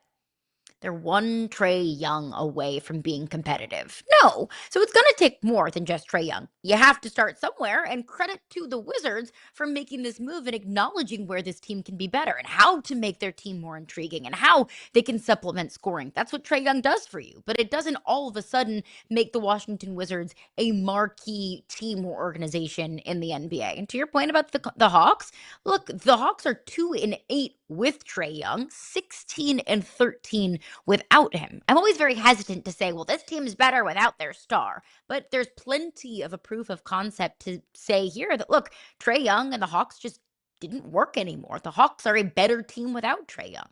They're one Trae Young away from being competitive. No. So it's going to take more than just Trae Young. You have to start somewhere, and credit to the Wizards for making this move and acknowledging where this team can be better and how to make their team more intriguing and how they can supplement scoring. That's what Trae Young does for you. But it doesn't all of a sudden make the Washington Wizards a marquee team or organization in the NBA. And to your point about the Hawks, look, the Hawks are 2-8 with Trae Young, 16-13 without him. I'm always very hesitant to say, well, this team is better without their star. But there's plenty of a proof of concept to say here that, look, Trae Young and the Hawks just didn't work anymore. The Hawks are a better team without Trae Young.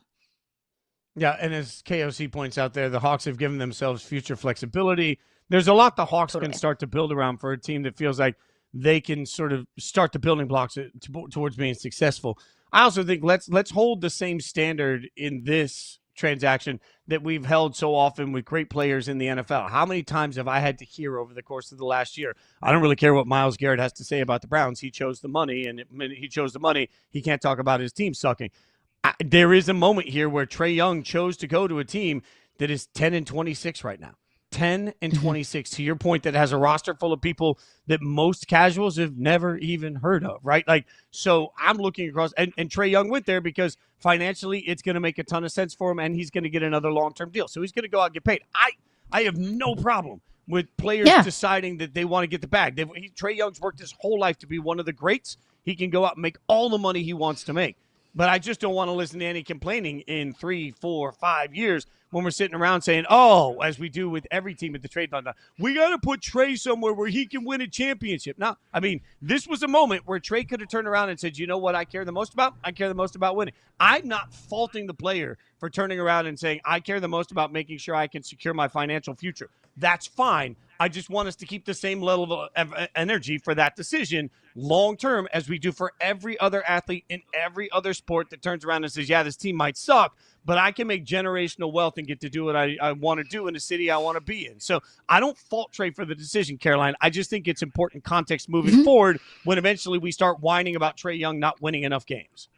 Yeah, and as KOC points out there, the Hawks have given themselves future flexibility. There's a lot the Hawks can start to build around for a team that feels like they can sort of start the building blocks towards being successful. I also think let's hold the same standard in this transaction that we've held so often with great players in the NFL. How many times have I had to hear over the course of the last year, I don't really care what Myles Garrett has to say about the Browns. He chose the money, and he chose the money. He can't talk about his team sucking. There is a moment here where Trae Young chose to go to a team that is 10-26 right now. 10-26, to your point, that has a roster full of people that most casuals have never even heard of, right? So I'm looking across, and Trae Young went there because financially it's going to make a ton of sense for him, and he's going to get another long-term deal. So he's going to go out and get paid. I have no problem with players deciding that they want to get the bag. Trae Young's worked his whole life to be one of the greats. He can go out and make all the money he wants to make. But I just don't want to listen to any complaining in 3, 4, 5 years when we're sitting around saying, oh, as we do with every team at the trade deadline, we got to put Trae somewhere where he can win a championship. Now, I mean, this was a moment where Trae could have turned around and said, you know what I care the most about? I care the most about winning. I'm not faulting the player for turning around and saying, I care the most about making sure I can secure my financial future. That's fine. I just want us to keep the same level of energy for that decision long term as we do for every other athlete in every other sport that turns around and says, yeah, this team might suck, but I can make generational wealth and get to do what I want to do in the city I want to be in. So I don't fault Trae for the decision, Caroline. I just think it's important context moving forward when eventually we start whining about Trae Young not winning enough games.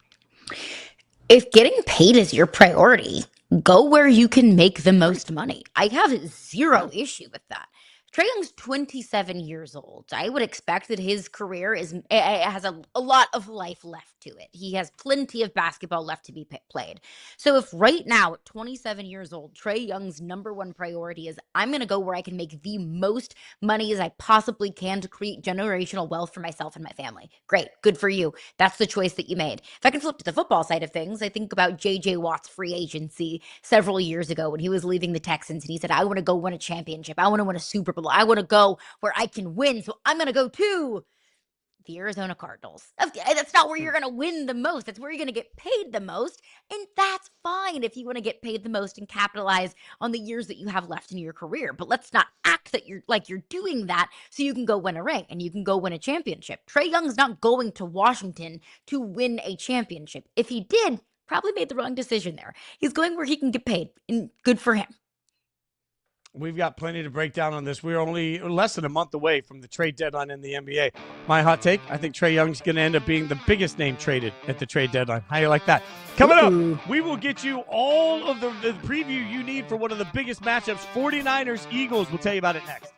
If getting paid is your priority, go where you can make the most money. I have zero issue with that. Trae Young's 27 years old. I would expect that his career has a lot of life left to it. He has plenty of basketball left to be played. So if right now at 27 years old, Trae Young's number one priority is I'm going to go where I can make the most money as I possibly can to create generational wealth for myself and my family. Great. Good for you. That's the choice that you made. If I can flip to the football side of things, I think about J.J. Watt's free agency several years ago when he was leaving the Texans and he said, I want to go win a championship. I want to win a Super Bowl. I want to go where I can win. So I'm going to go to The Arizona Cardinals. That's not where you're going to win the most. That's where you're going to get paid the most. And that's fine if you want to get paid the most and capitalize on the years that you have left in your career. But let's not act that you're doing that so you can go win a ring and you can go win a championship. Trae Young's not going to Washington to win a championship. If he did, probably made the wrong decision there. He's going where he can get paid, and good for him. We've got plenty to break down on this. We're only less than a month away from the trade deadline in the NBA. My hot take, I think Trae Young's going to end up being the biggest name traded at the trade deadline. How do you like that? Coming up, we will get you all of the preview you need for one of the biggest matchups, 49ers-Eagles. We'll tell you about it next.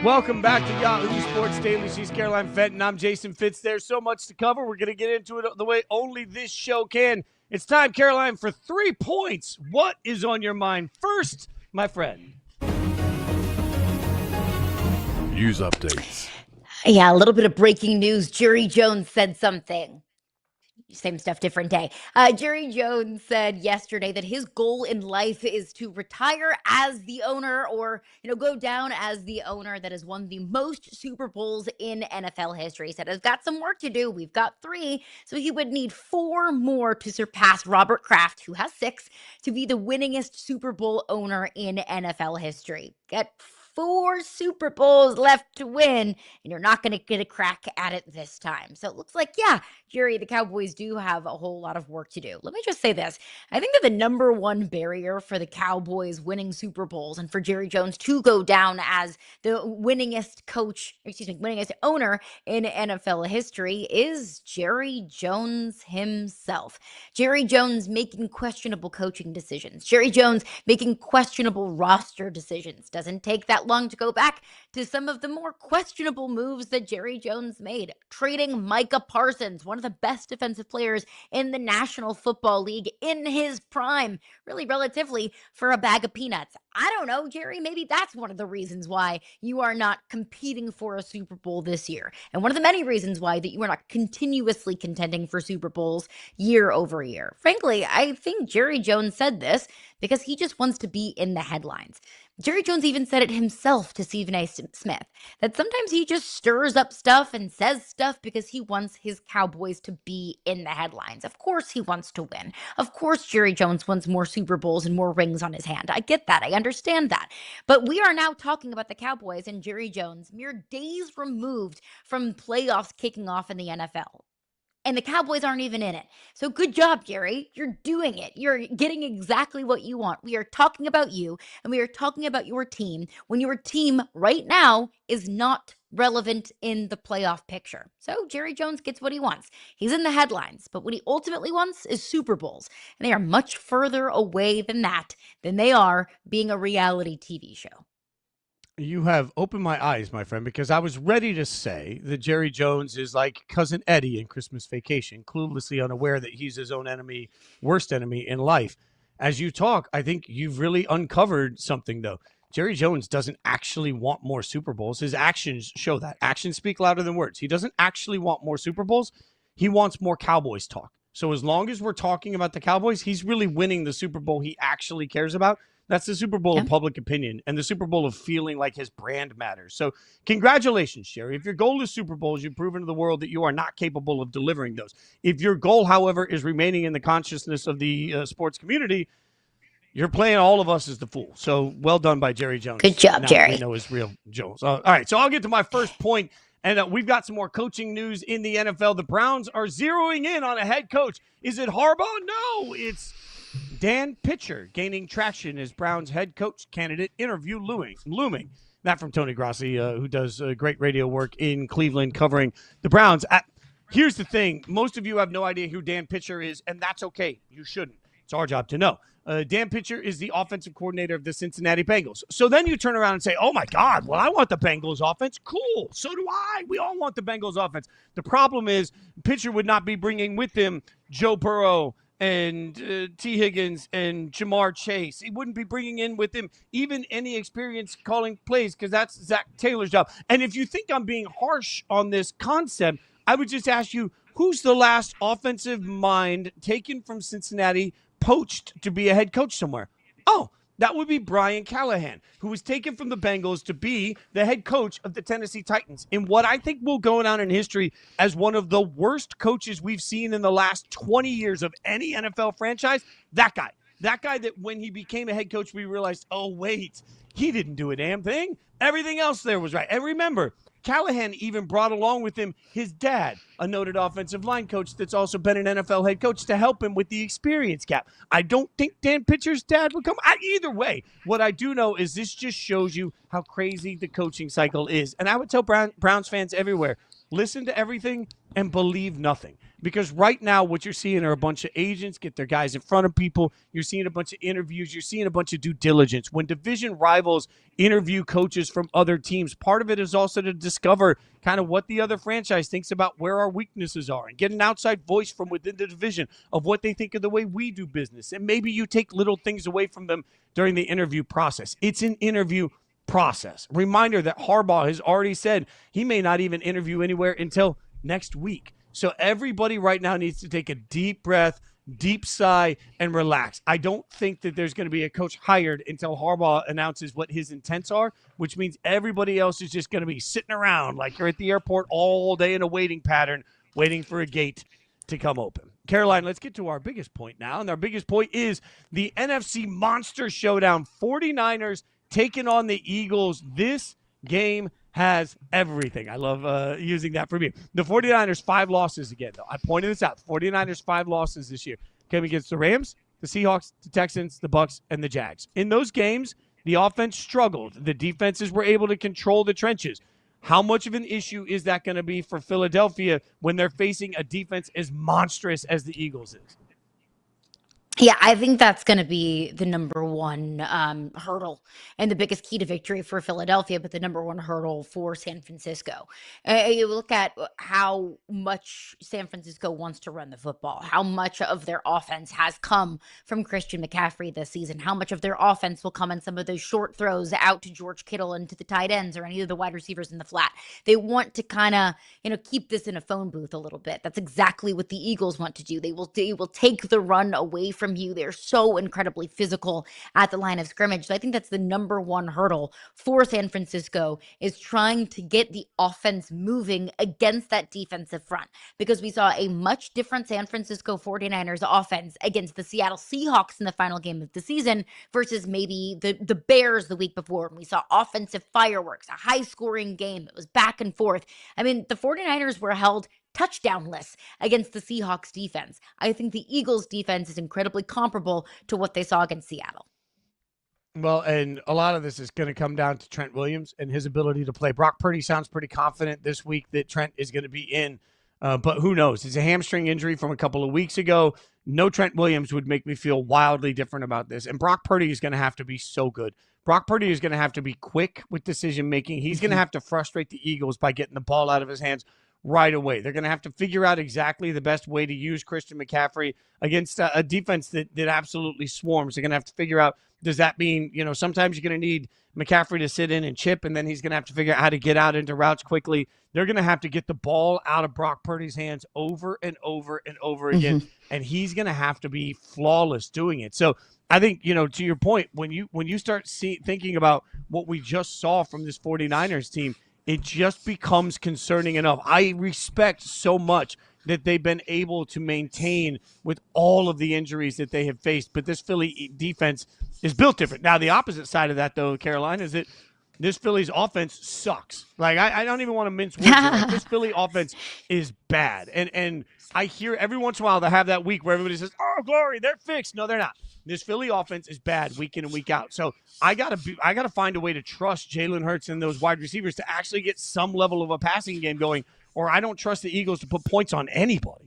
Welcome back to Yahoo Sports Daily. She's Caroline Fenton. I'm Jason Fitz. There's so much to cover. We're going to get into it the way only this show can. It's time, Caroline, for 3 points. What is on your mind first, my friend? News updates. Yeah, a little bit of breaking news. Jerry Jones said something. Same stuff, different day. Jerry Jones said yesterday that his goal in life is to retire as the owner, or go down as the owner that has won the most Super Bowls in NFL history. He said, I've got some work to do. We've got 3, so he would need 4 more to surpass Robert Kraft, who has 6, to be the winningest Super Bowl owner in NFL history. Get 4 Super Bowls left to win, and you're not going to get a crack at it this time. So it looks like, yeah, Jerry, the Cowboys do have a whole lot of work to do. Let me just say this. I think that the number one barrier for the Cowboys winning Super Bowls and for Jerry Jones to go down as the winningest owner in NFL history is Jerry Jones himself. Jerry Jones making questionable coaching decisions. Jerry Jones making questionable roster decisions. Doesn't take that long to go back to some of the more questionable moves that Jerry Jones made. Trading Micah Parsons, one of the best defensive players in the National Football League in his prime, really relatively, for a bag of peanuts. I don't know, Jerry, maybe that's one of the reasons why you are not competing for a Super Bowl this year. And one of the many reasons why that you are not continuously contending for Super Bowls year over year. Frankly, I think Jerry Jones said this because he just wants to be in the headlines. Jerry Jones even said it himself to Stephen A. Smith, that sometimes he just stirs up stuff and says stuff because he wants his Cowboys to be in the headlines. Of course he wants to win. Of course Jerry Jones wants more Super Bowls and more rings on his hand. I get that. I understand that. But we are now talking about the Cowboys and Jerry Jones mere days removed from playoffs kicking off in the NFL. and the Cowboys aren't even in it. So good job, Jerry. You're doing it. You're getting exactly what you want. We are talking about you, and we are talking about your team when your team right now is not relevant in the playoff picture. So Jerry Jones gets what he wants. He's in the headlines, but what he ultimately wants is Super Bowls, and they are much further away than that than they are being a reality TV show. You have opened my eyes, my friend, because I was ready to say that Jerry Jones is like Cousin Eddie in Christmas Vacation, cluelessly unaware that he's his own enemy, worst enemy in life. As you talk, I think you've really uncovered something, though. Jerry Jones doesn't actually want more Super Bowls. His actions show that. Actions speak louder than words. He doesn't actually want more Super Bowls. He wants more Cowboys talk. So as long as we're talking about the Cowboys, he's really winning the Super Bowl he actually cares about. That's the Super Bowl of public opinion and the Super Bowl of feeling like his brand matters. So congratulations, Jerry. If your goal is Super Bowls, you've proven to the world that you are not capable of delivering those. If your goal, however, is remaining in the consciousness of the sports community, you're playing all of us as the fool. So well done by Jerry Jones. Good job, Jerry. We know his real Jones. All right, so I'll get to my first point, and we've got some more coaching news in the NFL. The Browns are zeroing in on a head coach. Is it Harbaugh? No, it's Dan Pitcher gaining traction as Browns head coach candidate interview looming. That from Tony Grossi, who does great radio work in Cleveland covering the Browns. Here's the thing. Most of you have no idea who Dan Pitcher is, and that's okay. You shouldn't. It's our job to know. Dan Pitcher is the offensive coordinator of the Cincinnati Bengals. So then you turn around and say, oh, my God, well, I want the Bengals offense. Cool. So do I. We all want the Bengals offense. The problem is Pitcher would not be bringing with him Joe Burrow and T. Higgins and Jamar Chase. He wouldn't be bringing in with him even any experience calling plays because that's Zach Taylor's job. And if you think I'm being harsh on this concept, I would just ask you, who's the last offensive mind taken from Cincinnati, poached to be a head coach somewhere? Oh, that would be Brian Callahan, who was taken from the Bengals to be the head coach of the Tennessee Titans in what I think will go down in history as one of the worst coaches we've seen in the last 20 years of any NFL franchise. That guy that when he became a head coach, we realized, oh, wait, he didn't do a damn thing. Everything else there was right. And remember, Callahan even brought along with him his dad, a noted offensive line coach that's also been an NFL head coach, to help him with the experience gap. I don't think Dan Pitcher's dad would come. Either way, what I do know is this just shows you how crazy the coaching cycle is. And I would tell Browns fans everywhere, listen to everything and believe nothing. Because right now what you're seeing are a bunch of agents get their guys in front of people. You're seeing a bunch of interviews. You're seeing a bunch of due diligence. When division rivals interview coaches from other teams, part of it is also to discover kind of what the other franchise thinks about where our weaknesses are and get an outside voice from within the division of what they think of the way we do business. And maybe you take little things away from them during the interview process. It's an interview process. Reminder that Harbaugh has already said he may not even interview anywhere until next week. So everybody right now needs to take a deep breath, deep sigh, and relax. I don't think that there's going to be a coach hired until Harbaugh announces what his intents are, which means everybody else is just going to be sitting around like you're at the airport all day in a waiting pattern, waiting for a gate to come open. Caroline, let's get to our biggest point now. And our biggest point is the NFC Monster Showdown. 49ers taking on the Eagles. This game has everything. I love using that for me. The 49ers, 5 losses again, though. I pointed this out. The 49ers, 5 losses this year. Came against the Rams, the Seahawks, the Texans, the Bucs, and the Jags. In those games, the offense struggled. The defenses were able to control the trenches. How much of an issue is that going to be for Philadelphia when they're facing a defense as monstrous as the Eagles is? Yeah, I think that's going to be the number one hurdle and the biggest key to victory for Philadelphia, but the number one hurdle for San Francisco. You look at how much San Francisco wants to run the football, how much of their offense has come from Christian McCaffrey this season, how much of their offense will come in some of those short throws out to George Kittle and to the tight ends or any of the wide receivers in the flat. They want to kind of, keep this in a phone booth a little bit. That's exactly what the Eagles want to do. They will take the run away from you. They're so incredibly physical at the line of scrimmage. So I think that's the number one hurdle for San Francisco, is trying to get the offense moving against that defensive front, because we saw a much different San Francisco 49ers offense against the Seattle Seahawks in the final game of the season versus maybe the Bears the week before. And we saw offensive fireworks, a high scoring game. It was back and forth. I mean, the 49ers were held touchdownless against the Seahawks defense. I think the Eagles defense is incredibly comparable to what they saw against Seattle. Well, and a lot of this is going to come down to Trent Williams and his ability to play. Brock Purdy sounds pretty confident this week that Trent is going to be in, but who knows? It's a hamstring injury from a couple of weeks ago. No Trent Williams would make me feel wildly different about this. And Brock Purdy is going to have to be so good. Brock Purdy is going to have to be quick with decision-making. He's going to have to frustrate the Eagles by getting the ball out of his hands right away. They're going to have to figure out exactly the best way to use Christian McCaffrey against a defense that absolutely swarms. They're going to have to figure out, does that mean, sometimes you're going to need McCaffrey to sit in and chip, and then he's going to have to figure out how to get out into routes quickly. They're going to have to get the ball out of Brock Purdy's hands over and over and over again, and he's going to have to be flawless doing it. So I think, to your point, when you start thinking about what we just saw from this 49ers team, it just becomes concerning enough. I respect so much that they've been able to maintain with all of the injuries that they have faced. But this Philly defense is built different. Now, the opposite side of that, though, Caroline, is that this Philly's offense sucks. Like, I don't even want to mince words here. Like, this Philly offense is bad. And I hear every once in a while they have that week where everybody says, oh, glory, they're fixed. No, they're not. This Philly offense is bad week in and week out. So I gotta find a way to trust Jalen Hurts and those wide receivers to actually get some level of a passing game going, or I don't trust the Eagles to put points on anybody.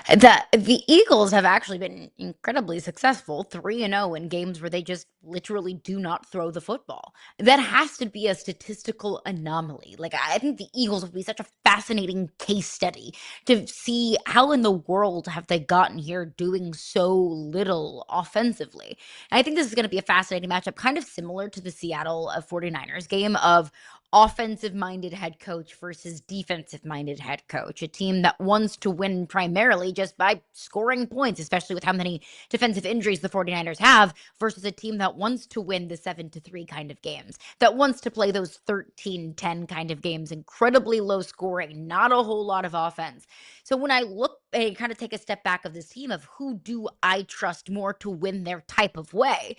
The Eagles have actually been incredibly successful, 3-0 in games where they just literally do not throw the football. That has to be a statistical anomaly. Like, I think the Eagles would be such a fascinating case study to see how in the world have they gotten here doing so little offensively. And I think this is going to be a fascinating matchup, kind of similar to the Seattle 49ers game of offensive-minded head coach versus defensive-minded head coach, a team that wants to win primarily just by scoring points, especially with how many defensive injuries the 49ers have, versus a team that wants to win the 7-3 kind of games, that wants to play those 13-10 kind of games, incredibly low scoring, not a whole lot of offense. So when I look and kind of take a step back of this team of who do I trust more to win their type of way,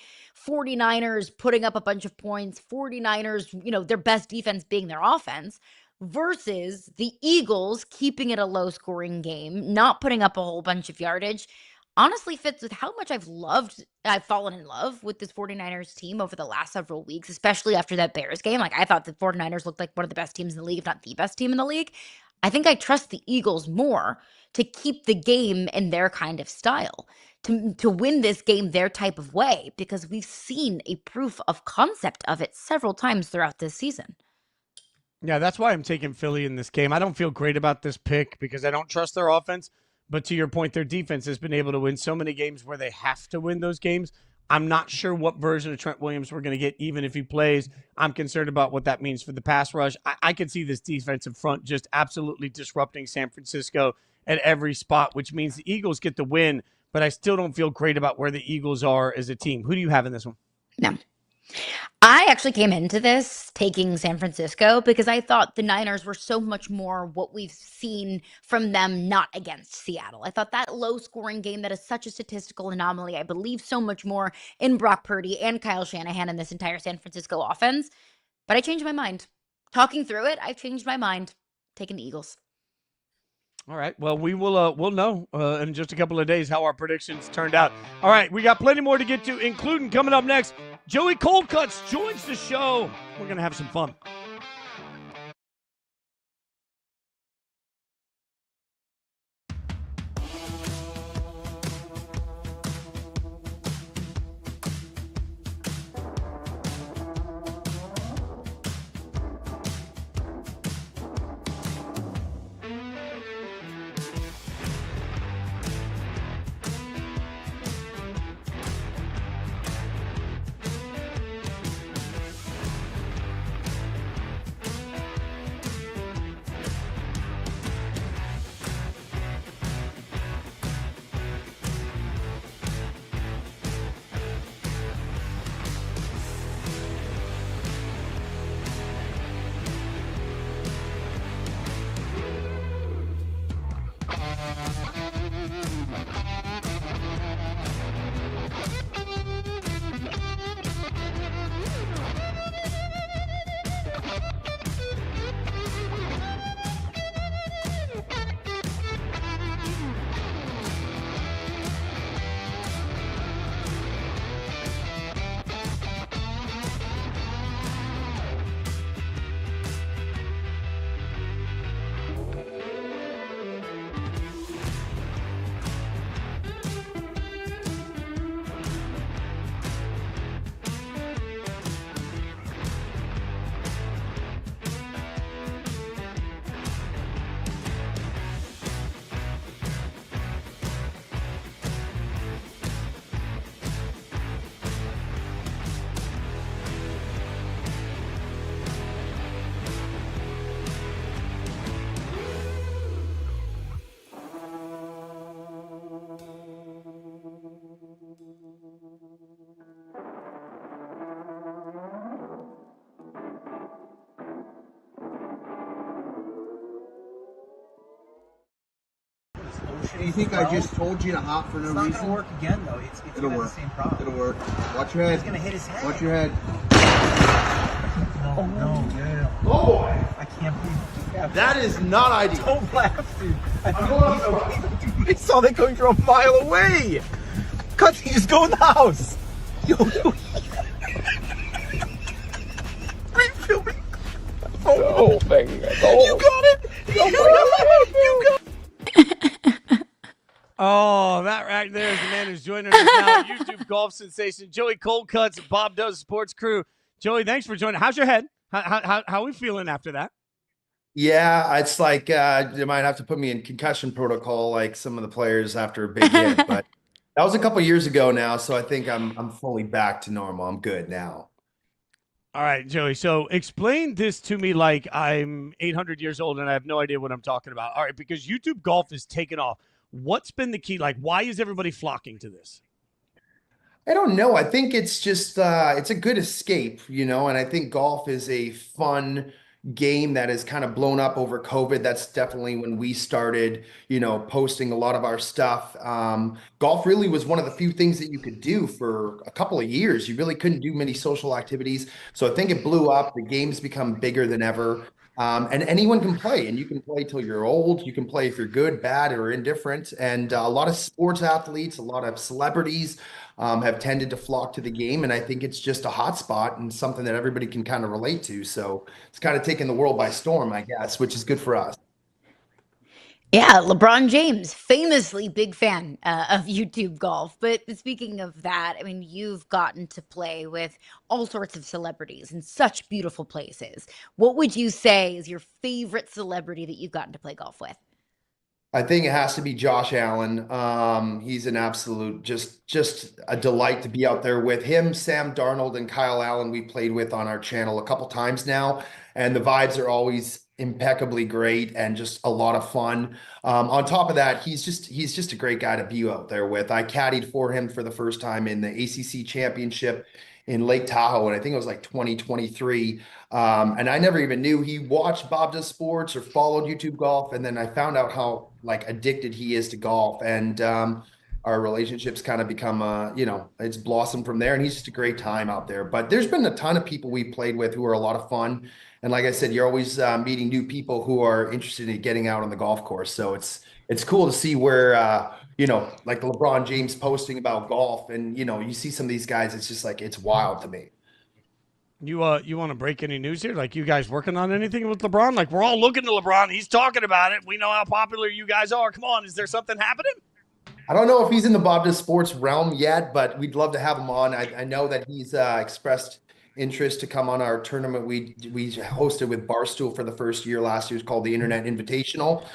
49ers putting up a bunch of points, 49ers, their best defense being their offense, versus the Eagles keeping it a low-scoring game, not putting up a whole bunch of yardage, honestly fits with how much I've fallen in love with this 49ers team over the last several weeks, especially after that Bears game. Like, I thought the 49ers looked like one of the best teams in the league, if not the best team in the league. I think I trust the Eagles more to keep the game in their kind of style, to win this game their type of way, because we've seen a proof of concept of it several times throughout this season. Yeah, that's why I'm taking Philly in this game. I don't feel great about this pick because I don't trust their offense. But to your point, their defense has been able to win so many games where they have to win those games. I'm not sure what version of Trent Williams we're going to get, even if he plays. I'm concerned about what that means for the pass rush. I can see this defensive front just absolutely disrupting San Francisco at every spot, which means the Eagles get the win, but I still don't feel great about where the Eagles are as a team. Who do you have in this one? No. I actually came into this taking San Francisco because I thought the Niners were so much more what we've seen from them not against Seattle. I thought that low-scoring game that is such a statistical anomaly, I believe so much more in Brock Purdy and Kyle Shanahan in this entire San Francisco offense. But I changed my mind. Talking through it, I changed my mind. Taking the Eagles. All right. Well, we'll know in just a couple of days how our predictions turned out. All right. We got plenty more to get to, including coming up next. Joey Coldcuts joins the show. We're going to have some fun. You think I just told you to hop for no reason? It's not going to work again, though. It'll work. The same problem. It'll work. Watch your head. He's going to hit his head. Watch your head. No. Oh boy! I can't believe that is not ideal. Don't laugh, dude. I saw that going from a mile away. Cut, he just go in the house. Yo. Are you filming? The whole thing. You got it. You got it. Oh, that right there is the man who's joining us now. YouTube golf sensation, Joey Cold Cuts, Bob Does Sports Crew. Joey, thanks for joining. How's your head? How are we feeling after that? Yeah, it's like they might have to put me in concussion protocol like some of the players after a big hit, but that was a couple years ago now, so I think I'm fully back to normal. I'm good now. All right, Joey. So explain this to me like I'm 800 years old and I have no idea what I'm talking about. All right, because YouTube golf is taking off. What's been the key? Like, why is everybody flocking to this? I don't know. I think it's just it's a good escape, and I think golf is a fun game that has kind of blown up over COVID. That's definitely when we started, posting a lot of our stuff. Golf really was one of the few things that you could do for a couple of years. You really couldn't do many social activities. So I think it blew up. The game's become bigger than ever. And anyone can play, and you can play till you're old. You can play if you're good, bad, or indifferent. And a lot of sports athletes, a lot of celebrities have tended to flock to the game. And I think it's just a hot spot and something that everybody can kind of relate to. So it's kind of taken the world by storm, I guess, which is good for us. Yeah, LeBron James, famously big fan of YouTube golf. But speaking of that, I mean, you've gotten to play with all sorts of celebrities in such beautiful places. What would you say is your favorite celebrity that you've gotten to play golf with? I think it has to be Josh Allen. He's an absolute, just a delight to be out there with him. Sam Darnold and Kyle Allen we played with on our channel a couple times now, and the vibes are always impeccably great and just a lot of fun. On top of that, he's just a great guy to be out there with. I caddied for him for the first time in the ACC championship in Lake Tahoe, and I think it was like 2023. And I never even knew he watched Bob Does Sports or followed YouTube golf, and then I found out how addicted he is to golf, and our relationships kind of become it's blossomed from there, and he's just a great time out there. But there's been a ton of people we played with who are a lot of fun, and like I said, you're always meeting new people who are interested in getting out on the golf course. So it's cool to see where like the LeBron James posting about golf, and you see some of these guys, it's just like, it's wild to me. You want to break any news here? Like, you guys working on anything with LeBron? Like, we're all looking to LeBron. He's talking about it. We know how popular you guys are. Come on, is there something happening? I don't know if he's in the Bob Does Sports realm yet, but we'd love to have him on. I know that he's expressed interest to come on our tournament we hosted with Barstool for the first year last year. It's called the Internet Invitational.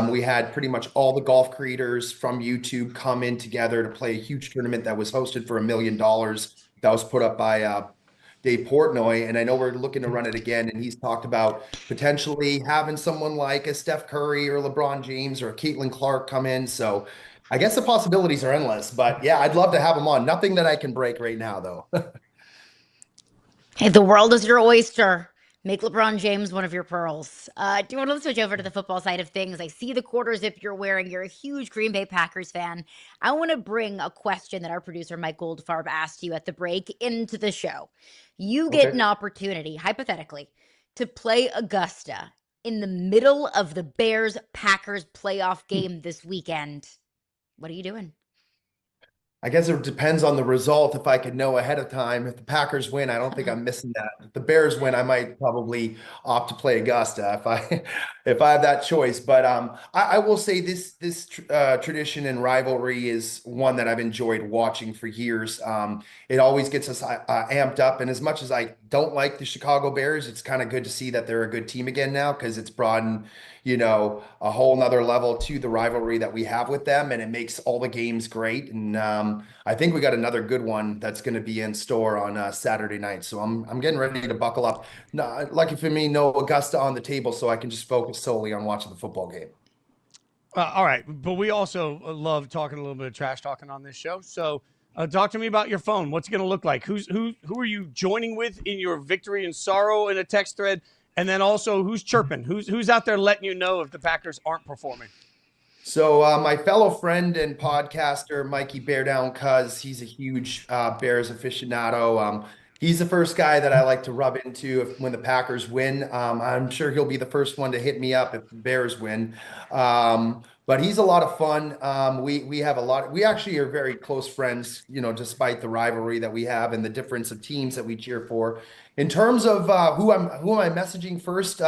We had pretty much all the golf creators from YouTube come in together to play a huge tournament that was hosted for $1 million. That was put up by Dave Portnoy, and I know we're looking to run it again, and he's talked about potentially having someone like a Steph Curry or LeBron James or Caitlin Clark come in. So I guess the possibilities are endless, but yeah, I'd love to have him on. Nothing that I can break right now, though. Hey, the world is your oyster. Make LeBron James one of your pearls. Do you want to switch over to the football side of things? I see the quarter zip you're wearing. You're a huge Green Bay Packers fan. I want to bring a question that our producer, Mike Goldfarb, asked you at the break into the show. You get an opportunity, hypothetically, to play Augusta in the middle of the Bears-Packers playoff game this weekend. What are you doing? I guess it depends on the result. If I could know ahead of time, if the Packers win, I don't think I'm missing that. If the Bears win, I might probably opt to play Augusta if I have that choice. But I will say this tradition and rivalry is one that I've enjoyed watching for years. It always gets us amped up. And as much as I don't like the Chicago Bears, it's kind of good to see that they're a good team again now, because it's broadened a whole nother level to the rivalry that we have with them, and it makes all the games great. And I think we got another good one that's going to be in store on Saturday night. So I'm getting ready to buckle up. No, lucky for me, no Augusta on the table, so I can just focus solely on watching the football game. All right, but we also love talking a little bit of trash talking on this show. So talk to me about your phone. What's it going to look like? Who are you joining with in your victory and sorrow in a text thread? And then also, who's chirping? Who's out there letting you know if the Packers aren't performing? So my fellow friend and podcaster, Mikey Bear Down Cuz, he's a huge Bears aficionado. He's the first guy that I like to rub into when the Packers win. I'm sure he'll be the first one to hit me up if the Bears win. But he's a lot of fun. We have a lot. We actually are very close friends, despite the rivalry that we have and the difference of teams that we cheer for. In terms of who am I messaging first?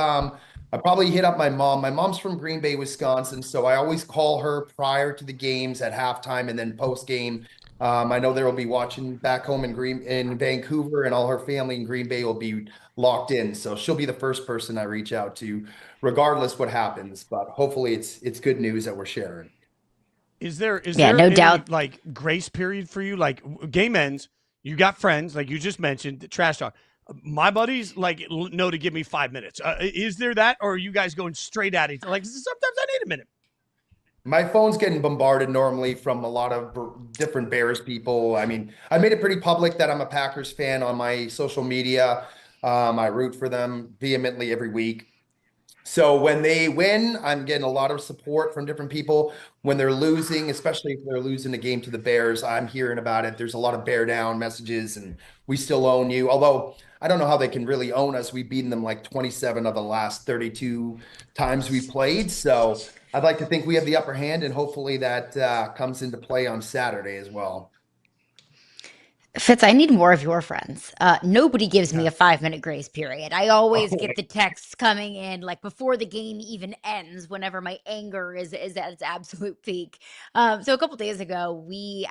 I probably hit up my mom. My mom's from Green Bay, Wisconsin, so I always call her prior to the games at halftime and then post game. I know they'll be watching back home in Vancouver, and all her family in Green Bay will be locked in. So she'll be the first person I reach out to, regardless what happens. But hopefully, it's good news that we're sharing. Is there no any, doubt, like, grace period for you? Like, game ends, you got friends, like you just mentioned, the trash talk. My buddies know to give me 5 minutes. Is there that, or are you guys going straight at it? Like, sometimes I need a minute. My phone's getting bombarded normally from a lot of different Bears people. I mean, I made it pretty public that I'm a Packers fan on my social media. I root for them vehemently every week. So when they win, I'm getting a lot of support from different people. When they're losing, especially if they're losing a game to the Bears, I'm hearing about it. There's a lot of bear down messages and we still own you. Although I don't know how they can really own us. We've beaten them like 27 of the last 32 times we played. So I'd like to think we have the upper hand, and hopefully that comes into play on Saturday as well. Fitz, I need more of your friends. Nobody gives me a 5-minute grace period. I always get the texts coming in like before the game even ends, whenever my anger is at its absolute peak. So a couple days ago, we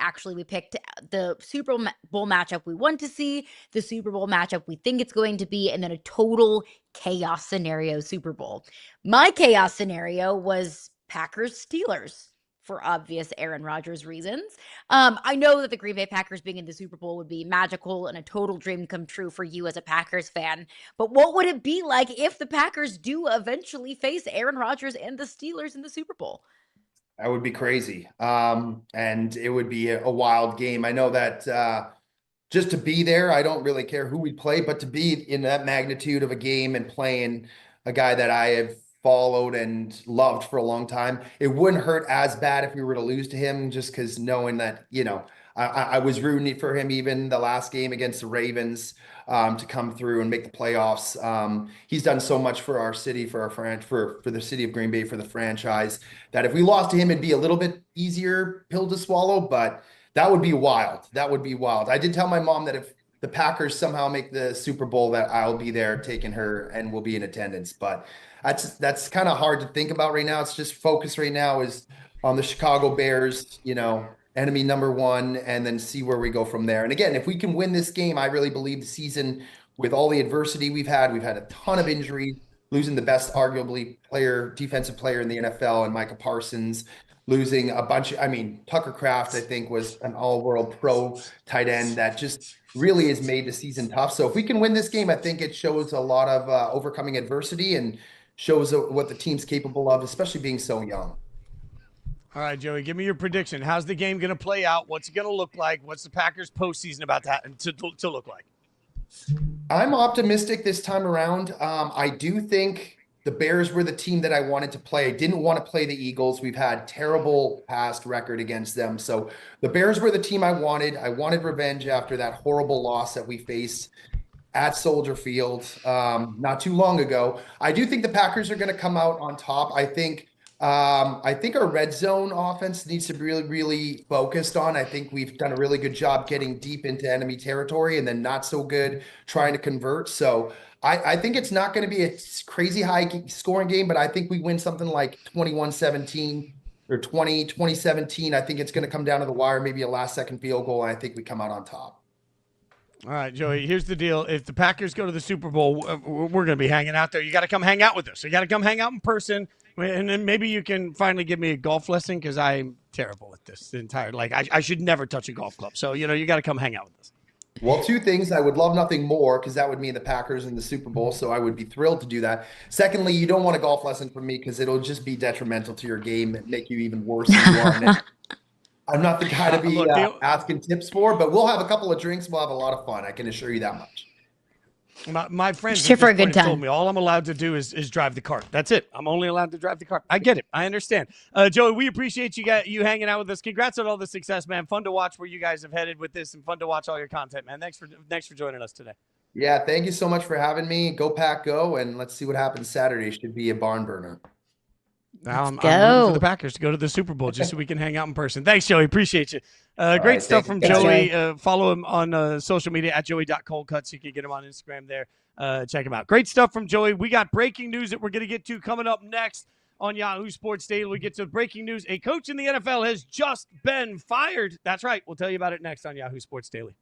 picked the Super Bowl matchup we want to see, the Super Bowl matchup we think it's going to be, and then a total chaos scenario Super Bowl. My chaos scenario was Packers-Steelers, for obvious Aaron Rodgers reasons. I know that the Green Bay Packers being in the Super Bowl would be magical and a total dream come true for you as a Packers fan. But what would it be like if the Packers do eventually face Aaron Rodgers and the Steelers in the Super Bowl? That would be crazy. And it would be a wild game. I know that just to be there, I don't really care who we play, but to be in that magnitude of a game and playing a guy that I have followed and loved for a long time, it wouldn't hurt as bad if we were to lose to him, just because knowing that, I was rooting for him even the last game against the Ravens to come through and make the playoffs. He's done so much for our city, for our for the city of Green Bay, for the franchise, that if we lost to him, it'd be a little bit easier pill to swallow, but that would be wild. That would be wild. I did tell my mom that if the Packers somehow make the Super Bowl, that I'll be there taking her and we'll be in attendance. But that's kind of hard to think about right now. It's just focus right now is on the Chicago Bears, enemy number one, and then see where we go from there. And again, if we can win this game, I really believe the season, with all the adversity we've had a ton of injuries, losing the best arguably defensive player in the NFL and Micah Parsons, losing a bunch of, Tucker Kraft, I think, was an all-world pro tight end that just really has made the season tough. So if we can win this game, I think it shows a lot of overcoming adversity and shows what the team's capable of, especially being so young. All right, Joey, give me your prediction. How's the game going to play out? What's it going to look like? What's the Packers postseason about to look like? I'm optimistic this time around. I do think the Bears were the team that I wanted to play. I didn't want to play the Eagles. We've had terrible past record against them. So the Bears were the team I wanted. I wanted revenge after that horrible loss that we faced at Soldier Field not too long ago. I do think the Packers are going to come out on top. I think our red zone offense needs to be really, really focused on. I think we've done a really good job getting deep into enemy territory and then not so good trying to convert. So I think it's not going to be a crazy high scoring game, but I think we win something like 21-17 or 20-17. I think it's going to come down to the wire, maybe a last second field goal, and I think we come out on top. All right, Joey, here's the deal. If the Packers go to the Super Bowl, we're going to be hanging out there. You got to come hang out with us. You got to come hang out in person, and then maybe you can finally give me a golf lesson, because I'm terrible at this I should never touch a golf club. So, you got to come hang out with us. Well, two things. I would love nothing more, because that would mean the Packers in the Super Bowl, so I would be thrilled to do that. Secondly, you don't want a golf lesson from me, because it'll just be detrimental to your game and make you even worse than you are. I'm not the guy to be asking tips for, but we'll have a couple of drinks. We'll have a lot of fun. I can assure you that much. My friends Shit at for this a good point have told time. me all I'm allowed to do is drive the cart. That's it. I'm only allowed to drive the cart. I get it. I understand. Joey, we appreciate you hanging out with us. Congrats on all the success, man. Fun to watch where you guys have headed with this, and fun to watch all your content, man. Thanks for joining us today. Yeah, thank you so much for having me. Go Pack, go, and let's see what happens Saturday. Should be a barn burner. Now I'm go. rooting for the Packers to go to the Super Bowl just so we can hang out in person. Thanks, Joey. Appreciate you. Great right, stuff thank from you. Joey. Follow him on social media at joey.coldcuts. You can get him on Instagram there. Check him out. Great stuff from Joey. We got breaking news that we're going to get to coming up next on Yahoo Sports Daily. We get to breaking news. A coach in the NFL has just been fired. That's right. We'll tell you about it next on Yahoo Sports Daily.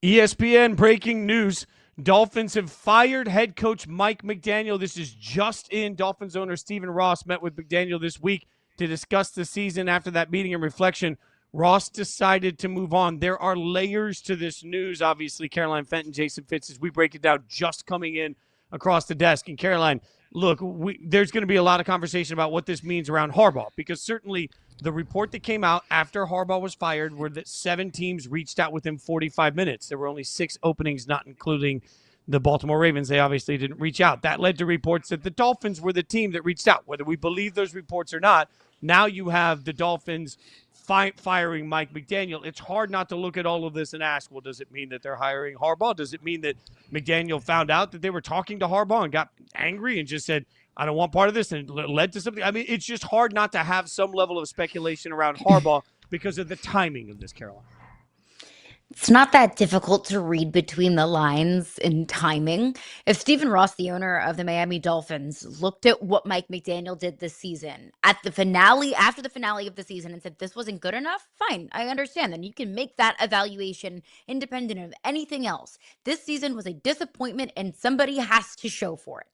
ESPN breaking news. Dolphins have fired head coach Mike McDaniel. This is just in. Dolphins owner Stephen Ross met with McDaniel this week to discuss the season. After that meeting and reflection, Ross decided to move on. There are layers to this news. Obviously, Caroline Fenton, Jason Fitz, as we break it down, just coming in across the desk. And Caroline, look, there's going to be a lot of conversation about what this means around Harbaugh, because certainly the report that came out after Harbaugh was fired were that 7 teams reached out within 45 minutes. There were only 6 openings, not including the Baltimore Ravens. They obviously didn't reach out. That led to reports that the Dolphins were the team that reached out. Whether we believe those reports or not, now you have the Dolphins firing Mike McDaniel. It's hard not to look at all of this and ask, well, does it mean that they're hiring Harbaugh? Does it mean that McDaniel found out that they were talking to Harbaugh and got angry and just said, I don't want part of this, and led to something? I mean, it's just hard not to have some level of speculation around Harbaugh because of the timing of this, Caroline. It's not that difficult to read between the lines in timing. If Stephen Ross, the owner of the Miami Dolphins, looked at what Mike McDaniel did this season at the finale, after the finale of the season, and said this wasn't good enough, fine, I understand. Then you can make that evaluation independent of anything else. This season was a disappointment, and somebody has to show for it.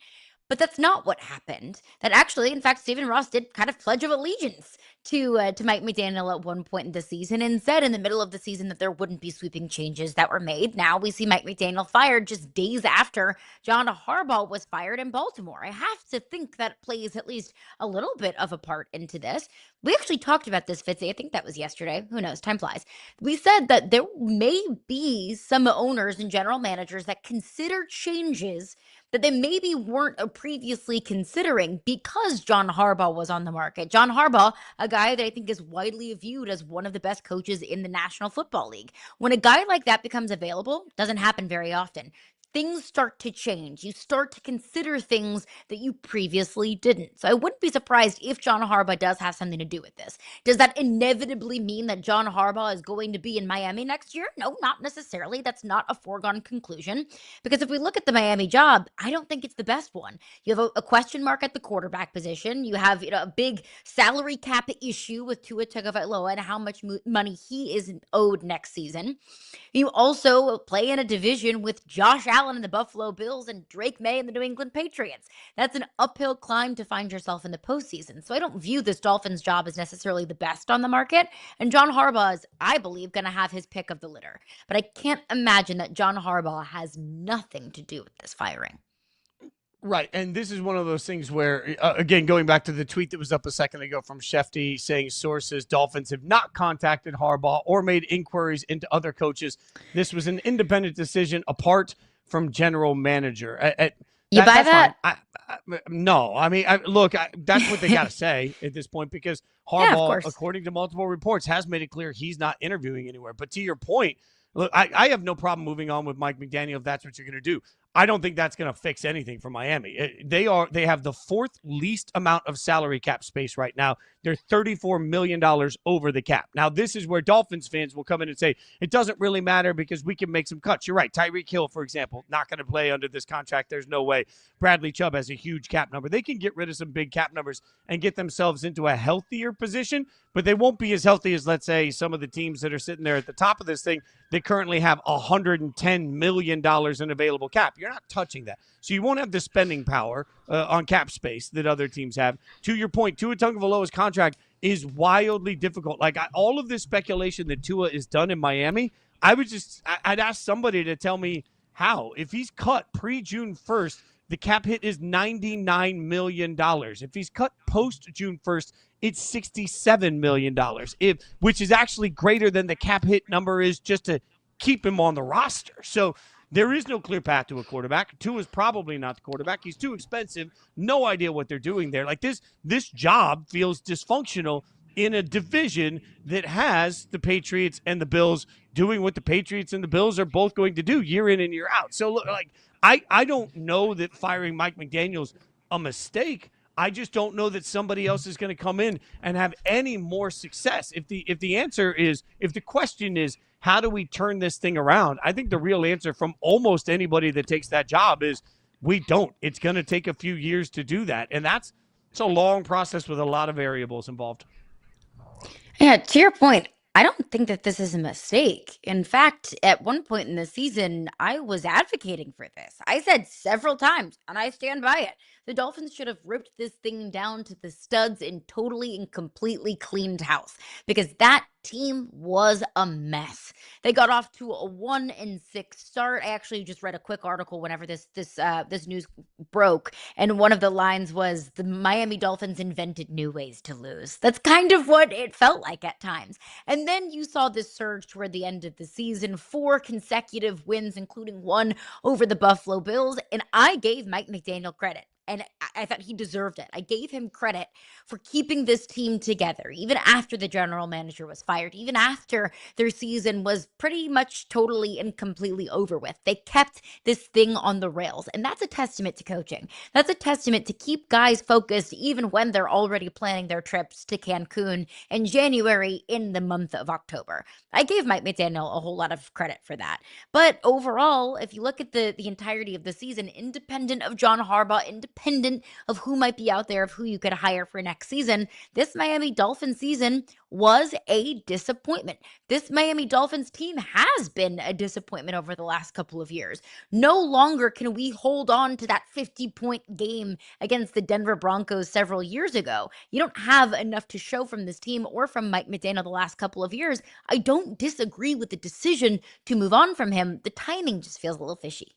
But that's not what happened. That actually, in fact, Stephen Ross did kind of pledge of allegiance to Mike McDaniel at one point in the season, and said in the middle of the season that there wouldn't be sweeping changes that were made. Now we see Mike McDaniel fired just days after John Harbaugh was fired in Baltimore. I have to think that plays at least a little bit of a part into this. We actually talked about this, Fitzy. I think that was yesterday. Who knows? Time flies. We said that there may be some owners and general managers that consider changes that they maybe weren't previously considering because John Harbaugh was on the market. John Harbaugh, a guy that I think is widely viewed as one of the best coaches in the National Football League. When a guy like that becomes available, doesn't happen very often. things start to change. You start to consider things that you previously didn't. So I wouldn't be surprised if John Harbaugh does have something to do with this. Does that inevitably mean that John Harbaugh is going to be in Miami next year? No, not necessarily. That's not a foregone conclusion. Because if we look at the Miami job, I don't think it's the best one. You have a question mark at the quarterback position. You have a big salary cap issue with Tua Tagovailoa and how much money he is owed next season. You also play in a division with Josh Allen and the Buffalo Bills and Drake May and the New England Patriots. That's an uphill climb to find yourself in the postseason. So I don't view this Dolphins job as necessarily the best on the market. And John Harbaugh is, I believe, going to have his pick of the litter. But I can't imagine that John Harbaugh has nothing to do with this firing. Right. And this is one of those things where, again, going back to the tweet that was up a second ago from Shefty saying sources, Dolphins have not contacted Harbaugh or made inquiries into other coaches. This was an independent decision apart from general manager. You buy that? No. I mean, look, that's what they got to say at this point, because Harbaugh, according to multiple reports, has made it clear he's not interviewing anywhere. But to your point, look, I have no problem moving on with Mike McDaniel if that's what you're going to do. I don't think that's going to fix anything for Miami. They have the fourth least amount of salary cap space right now. They're $34 million over the cap. Now, this is where Dolphins fans will come in and say, it doesn't really matter because we can make some cuts. You're right. Tyreek Hill, for example, not going to play under this contract. There's no way. Bradley Chubb has a huge cap number. They can get rid of some big cap numbers and get themselves into a healthier position, but they won't be as healthy as, let's say, some of the teams that are sitting there at the top of this thing that currently have $110 million in available cap. You're not touching that. So you won't have the spending power on cap space that other teams have. To your point, Tua Tagovailoa's contract is wildly difficult. Like, all of this speculation that Tua is done in Miami, I'd ask somebody to tell me how. If he's cut pre-June 1st, the cap hit is $99 million. If he's cut post-June 1st, it's $67 million, which is actually greater than the cap hit number is just to keep him on the roster. So there is no clear path to a quarterback. Tua is probably not the quarterback. He's too expensive. No idea what they're doing there. Like, this job feels dysfunctional in a division that has the Patriots and the Bills doing what the Patriots and the Bills are both going to do year in and year out. So, look, like, I don't know that firing Mike McDaniel's a mistake. I just don't know that somebody else is going to come in and have any more success. If the question is, how do we turn this thing around? I think the real answer from almost anybody that takes that job is we don't. It's going to take a few years to do that. And it's a long process with a lot of variables involved. Yeah, to your point, I don't think that this is a mistake. In fact, at one point in the season, I was advocating for this. I said several times, and I stand by it, the Dolphins should have ripped this thing down to the studs and totally and completely cleaned house, because that team was a mess. They got off to a 1-6 start. I actually just read a quick article whenever this news broke, and one of the lines was, the Miami Dolphins invented new ways to lose. That's kind of what it felt like at times. And then you saw this surge toward the end of the season, 4 consecutive wins, including one over the Buffalo Bills, and I gave Mike McDaniel credit. And I thought he deserved it. I gave him credit for keeping this team together, even after the general manager was fired, even after their season was pretty much totally and completely over with. They kept this thing on the rails. And that's a testament to coaching. That's a testament to keep guys focused even when they're already planning their trips to Cancun in January in the month of October. I gave Mike McDaniel a whole lot of credit for that. But overall, if you look at the entirety of the season, independent of John Harbaugh, independent of who might be out there, of who you could hire for next season, this Miami Dolphins season was a disappointment. This Miami Dolphins team has been a disappointment over the last couple of years. No longer can we hold on to that 50-point game against the Denver Broncos several years ago. You don't have enough to show from this team or from Mike McDaniel the last couple of years. I don't disagree with the decision to move on from him. The timing just feels a little fishy.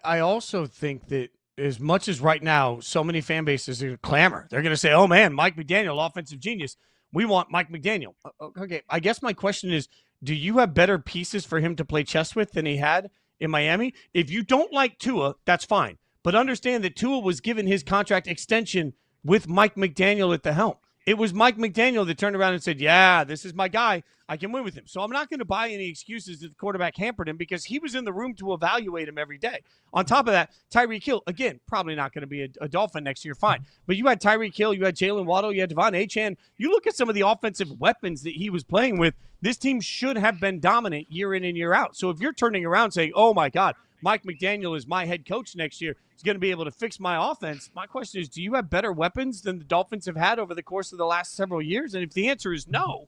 I also think that as much as right now, so many fan bases are clamor. They're going to say, oh, man, Mike McDaniel, offensive genius. We want Mike McDaniel. Okay, I guess my question is, do you have better pieces for him to play chess with than he had in Miami? If you don't like Tua, that's fine. But understand that Tua was given his contract extension with Mike McDaniel at the helm. It was Mike McDaniel that turned around and said, yeah, this is my guy. I can win with him. So I'm not going to buy any excuses that the quarterback hampered him because he was in the room to evaluate him every day. On top of that, Tyreek Hill, again, probably not going to be a Dolphin next year, fine. But you had Tyreek Hill, you had Jalen Waddle, you had Devon Achane. You look at some of the offensive weapons that he was playing with, this team should have been dominant year in and year out. So if you're turning around saying, oh, my God, Mike McDaniel is my head coach next year, he's going to be able to fix my offense. My question is, do you have better weapons than the Dolphins have had over the course of the last several years? And if the answer is no,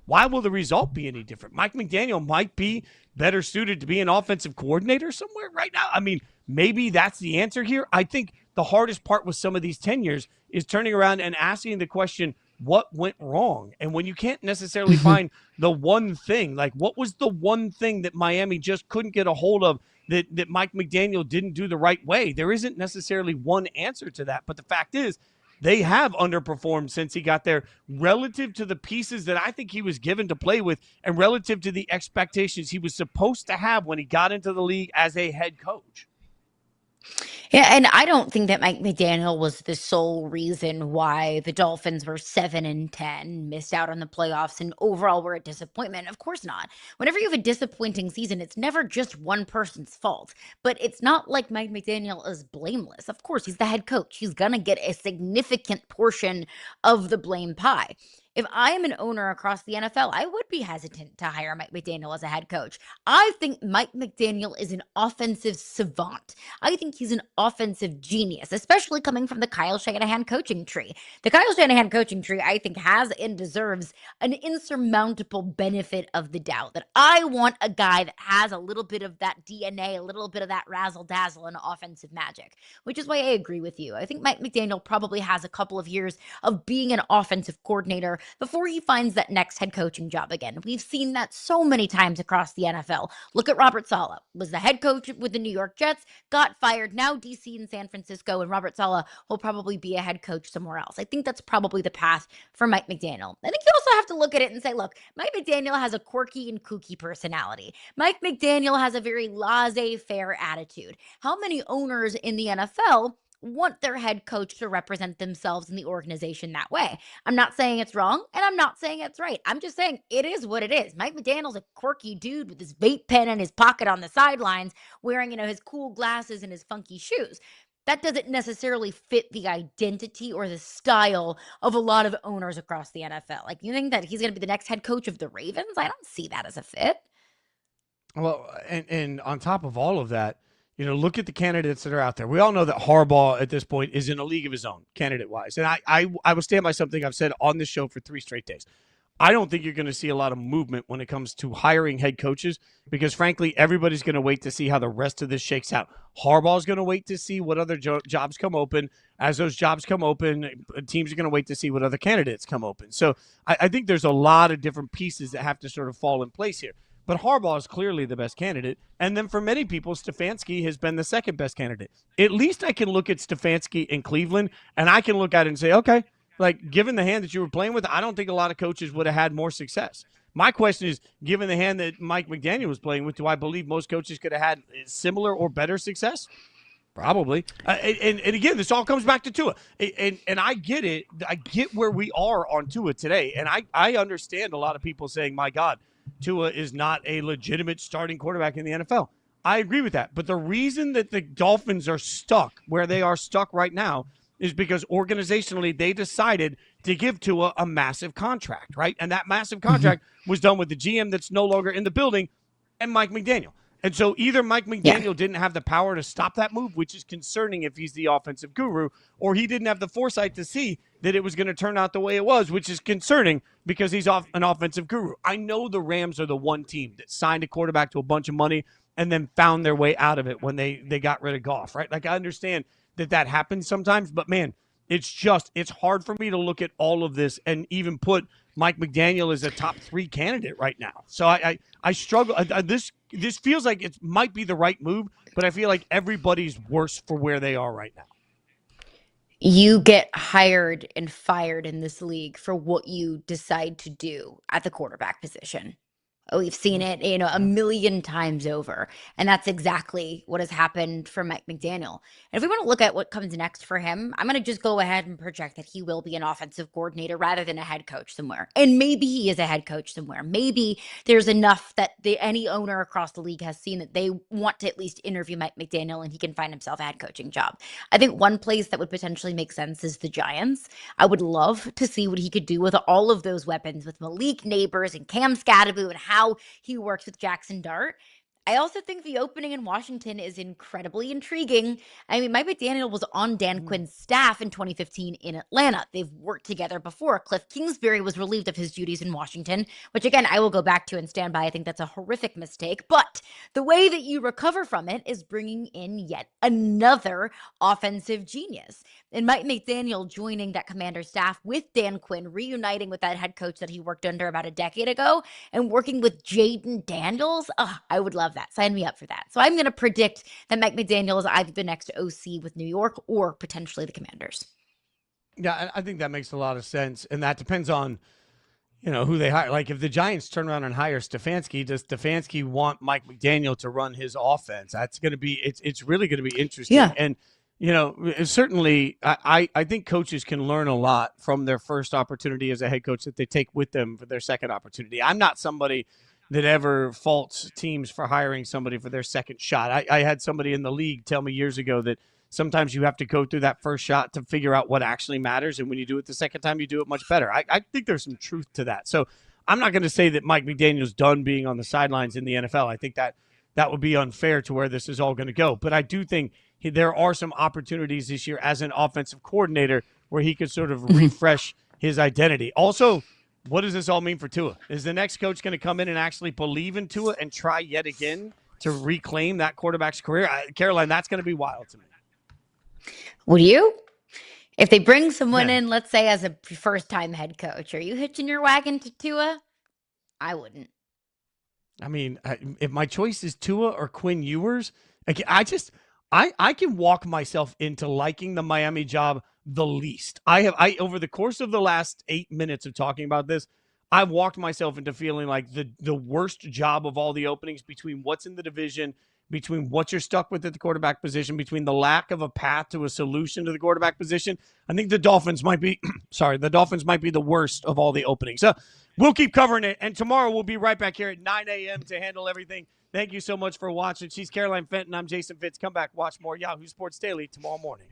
why will the result be any different? Mike McDaniel might be better suited to be an offensive coordinator somewhere right now. I mean, maybe that's the answer here. I think the hardest part with some of these tenures is turning around and asking the question, what went wrong? And when you can't necessarily find the one thing, like what was the one thing that Miami just couldn't get a hold of that Mike McDaniel didn't do the right way? There isn't necessarily one answer to that. But the fact is, they have underperformed since he got there relative to the pieces that I think he was given to play with and relative to the expectations he was supposed to have when he got into the league as a head coach. Yeah, and I don't think that Mike McDaniel was the sole reason why the Dolphins were 7-10, missed out on the playoffs, and overall were a disappointment. Of course not. Whenever you have a disappointing season, it's never just one person's fault. But it's not like Mike McDaniel is blameless. Of course, he's the head coach. He's going to get a significant portion of the blame pie. If I am an owner across the NFL, I would be hesitant to hire Mike McDaniel as a head coach. I think Mike McDaniel is an offensive savant. I think he's an offensive genius, especially coming from the Kyle Shanahan coaching tree. The Kyle Shanahan coaching tree, I think, has and deserves an insurmountable benefit of the doubt. That I want a guy that has a little bit of that DNA, a little bit of that razzle-dazzle and offensive magic, which is why I agree with you. I think Mike McDaniel probably has a couple of years of being an offensive coordinator before he finds that next head coaching job again. We've seen that so many times across the NFL. Look at Robert Saleh. Was the head coach with the New York Jets, got fired, now DC and San Francisco, and Robert Saleh will probably be a head coach somewhere else. I think that's probably the path for Mike McDaniel. I think you also have to look at it and say, look, Mike McDaniel has a quirky and kooky personality. Mike McDaniel has a very laissez-faire attitude. How many owners in the NFL want their head coach to represent themselves in the organization that way? I'm not saying it's wrong, and I'm not saying it's right. I'm just saying it is what it is. Mike McDaniel's a quirky dude with his vape pen in his pocket on the sidelines, wearing, his cool glasses and his funky shoes. That doesn't necessarily fit the identity or the style of a lot of owners across the NFL. Like, you think that he's going to be the next head coach of the Ravens? I don't see that as a fit. Well, and on top of all of that, look at the candidates that are out there. We all know that Harbaugh at this point is in a league of his own, candidate-wise. And I will stand by something I've said on this show for 3 straight days. I don't think you're going to see a lot of movement when it comes to hiring head coaches because, frankly, everybody's going to wait to see how the rest of this shakes out. Harbaugh's going to wait to see what other jobs come open. As those jobs come open, teams are going to wait to see what other candidates come open. So I think there's a lot of different pieces that have to sort of fall in place here. But Harbaugh is clearly the best candidate. And then for many people, Stefanski has been the second best candidate. At least I can look at Stefanski in Cleveland, and I can look at it and say, okay, like, given the hand that you were playing with, I don't think a lot of coaches would have had more success. My question is, given the hand that Mike McDaniel was playing with, do I believe most coaches could have had similar or better success? Probably. And again, this all comes back to Tua. And I get it. I get where we are on Tua today. And I understand a lot of people saying, my God, Tua is not a legitimate starting quarterback in the NFL. I agree with that. But the reason that the Dolphins are stuck where they are stuck right now is because organizationally they decided to give Tua a massive contract, right? And that massive contract was done with the GM that's no longer in the building and Mike McDaniel. And so either Mike McDaniel didn't have the power to stop that move, which is concerning if he's the offensive guru, or he didn't have the foresight to see that it was going to turn out the way it was, which is concerning because he's an offensive guru. I know the Rams are the one team that signed a quarterback to a bunch of money and then found their way out of it when they got rid of Goff, right? Like, I understand that happens sometimes, but man, it's hard for me to look at all of this and even put Mike McDaniel as a top 3 candidate right now. So I struggle. This feels like it might be the right move, but I feel like everybody's worse for where they are right now. You get hired and fired in this league for what you decide to do at the quarterback position. We've seen it, a million times over. And that's exactly what has happened for Mike McDaniel. And if we want to look at what comes next for him, I'm going to just go ahead and project that he will be an offensive coordinator rather than a head coach somewhere. And maybe he is a head coach somewhere. Maybe there's enough that any owner across the league has seen that they want to at least interview Mike McDaniel and he can find himself a head coaching job. I think one place that would potentially make sense is the Giants. I would love to see what he could do with all of those weapons with Malik Neighbors and Cam Scadaboo and how he works with Jackson Dart. I also think the opening in Washington is incredibly intriguing. I mean, Mike McDaniel was on Dan Quinn's staff in 2015 in Atlanta. They've worked together before. Cliff Kingsbury was relieved of his duties in Washington, which again, I will go back to and stand by. I think that's a horrific mistake. But the way that you recover from it is bringing in yet another offensive genius. And Mike McDaniel joining that commander staff with Dan Quinn, reuniting with that head coach that he worked under about a decade ago, and working with Jaden Daniels. I would love that. Sign me up for that. So I'm going to predict that Mike McDaniel is either the next OC with New York or potentially the Commanders. Yeah, I think that makes a lot of sense. And that depends on, who they hire. Like if the Giants turn around and hire Stefanski, does Stefanski want Mike McDaniel to run his offense? That's going to be, it's really going to be interesting. Yeah. And, certainly I think coaches can learn a lot from their first opportunity as a head coach that they take with them for their second opportunity. I'm not somebody that ever faults teams for hiring somebody for their second shot. I had somebody in the league tell me years ago that sometimes you have to go through that first shot to figure out what actually matters. And when you do it the second time, you do it much better. I think there's some truth to that. So I'm not going to say that Mike McDaniel's done being on the sidelines in the NFL. I think that would be unfair to where this is all going to go. But I do think there are some opportunities this year as an offensive coordinator where he could sort of refresh his identity. Also, what does this all mean for Tua? Is the next coach going to come in and actually believe in Tua and try yet again to reclaim that quarterback's career? Caroline, that's going to be wild to me. Would you? If they bring someone in, let's say as a first-time head coach, are you hitching your wagon to Tua? I wouldn't. I mean, if my choice is Tua or Quinn Ewers, I can walk myself into liking the Miami job the least. I over the course of the last 8 minutes of talking about this, I've walked myself into feeling like the worst job of all the openings between what's in the division, between what you're stuck with at the quarterback position, between the lack of a path to a solution to the quarterback position. I think the Dolphins might be the worst of all the openings. So we'll keep covering it. And tomorrow we'll be right back here at 9 a.m. to handle everything. Thank you so much for watching. She's Caroline Fenton. I'm Jason Fitz. Come back, watch more Yahoo Sports Daily tomorrow morning.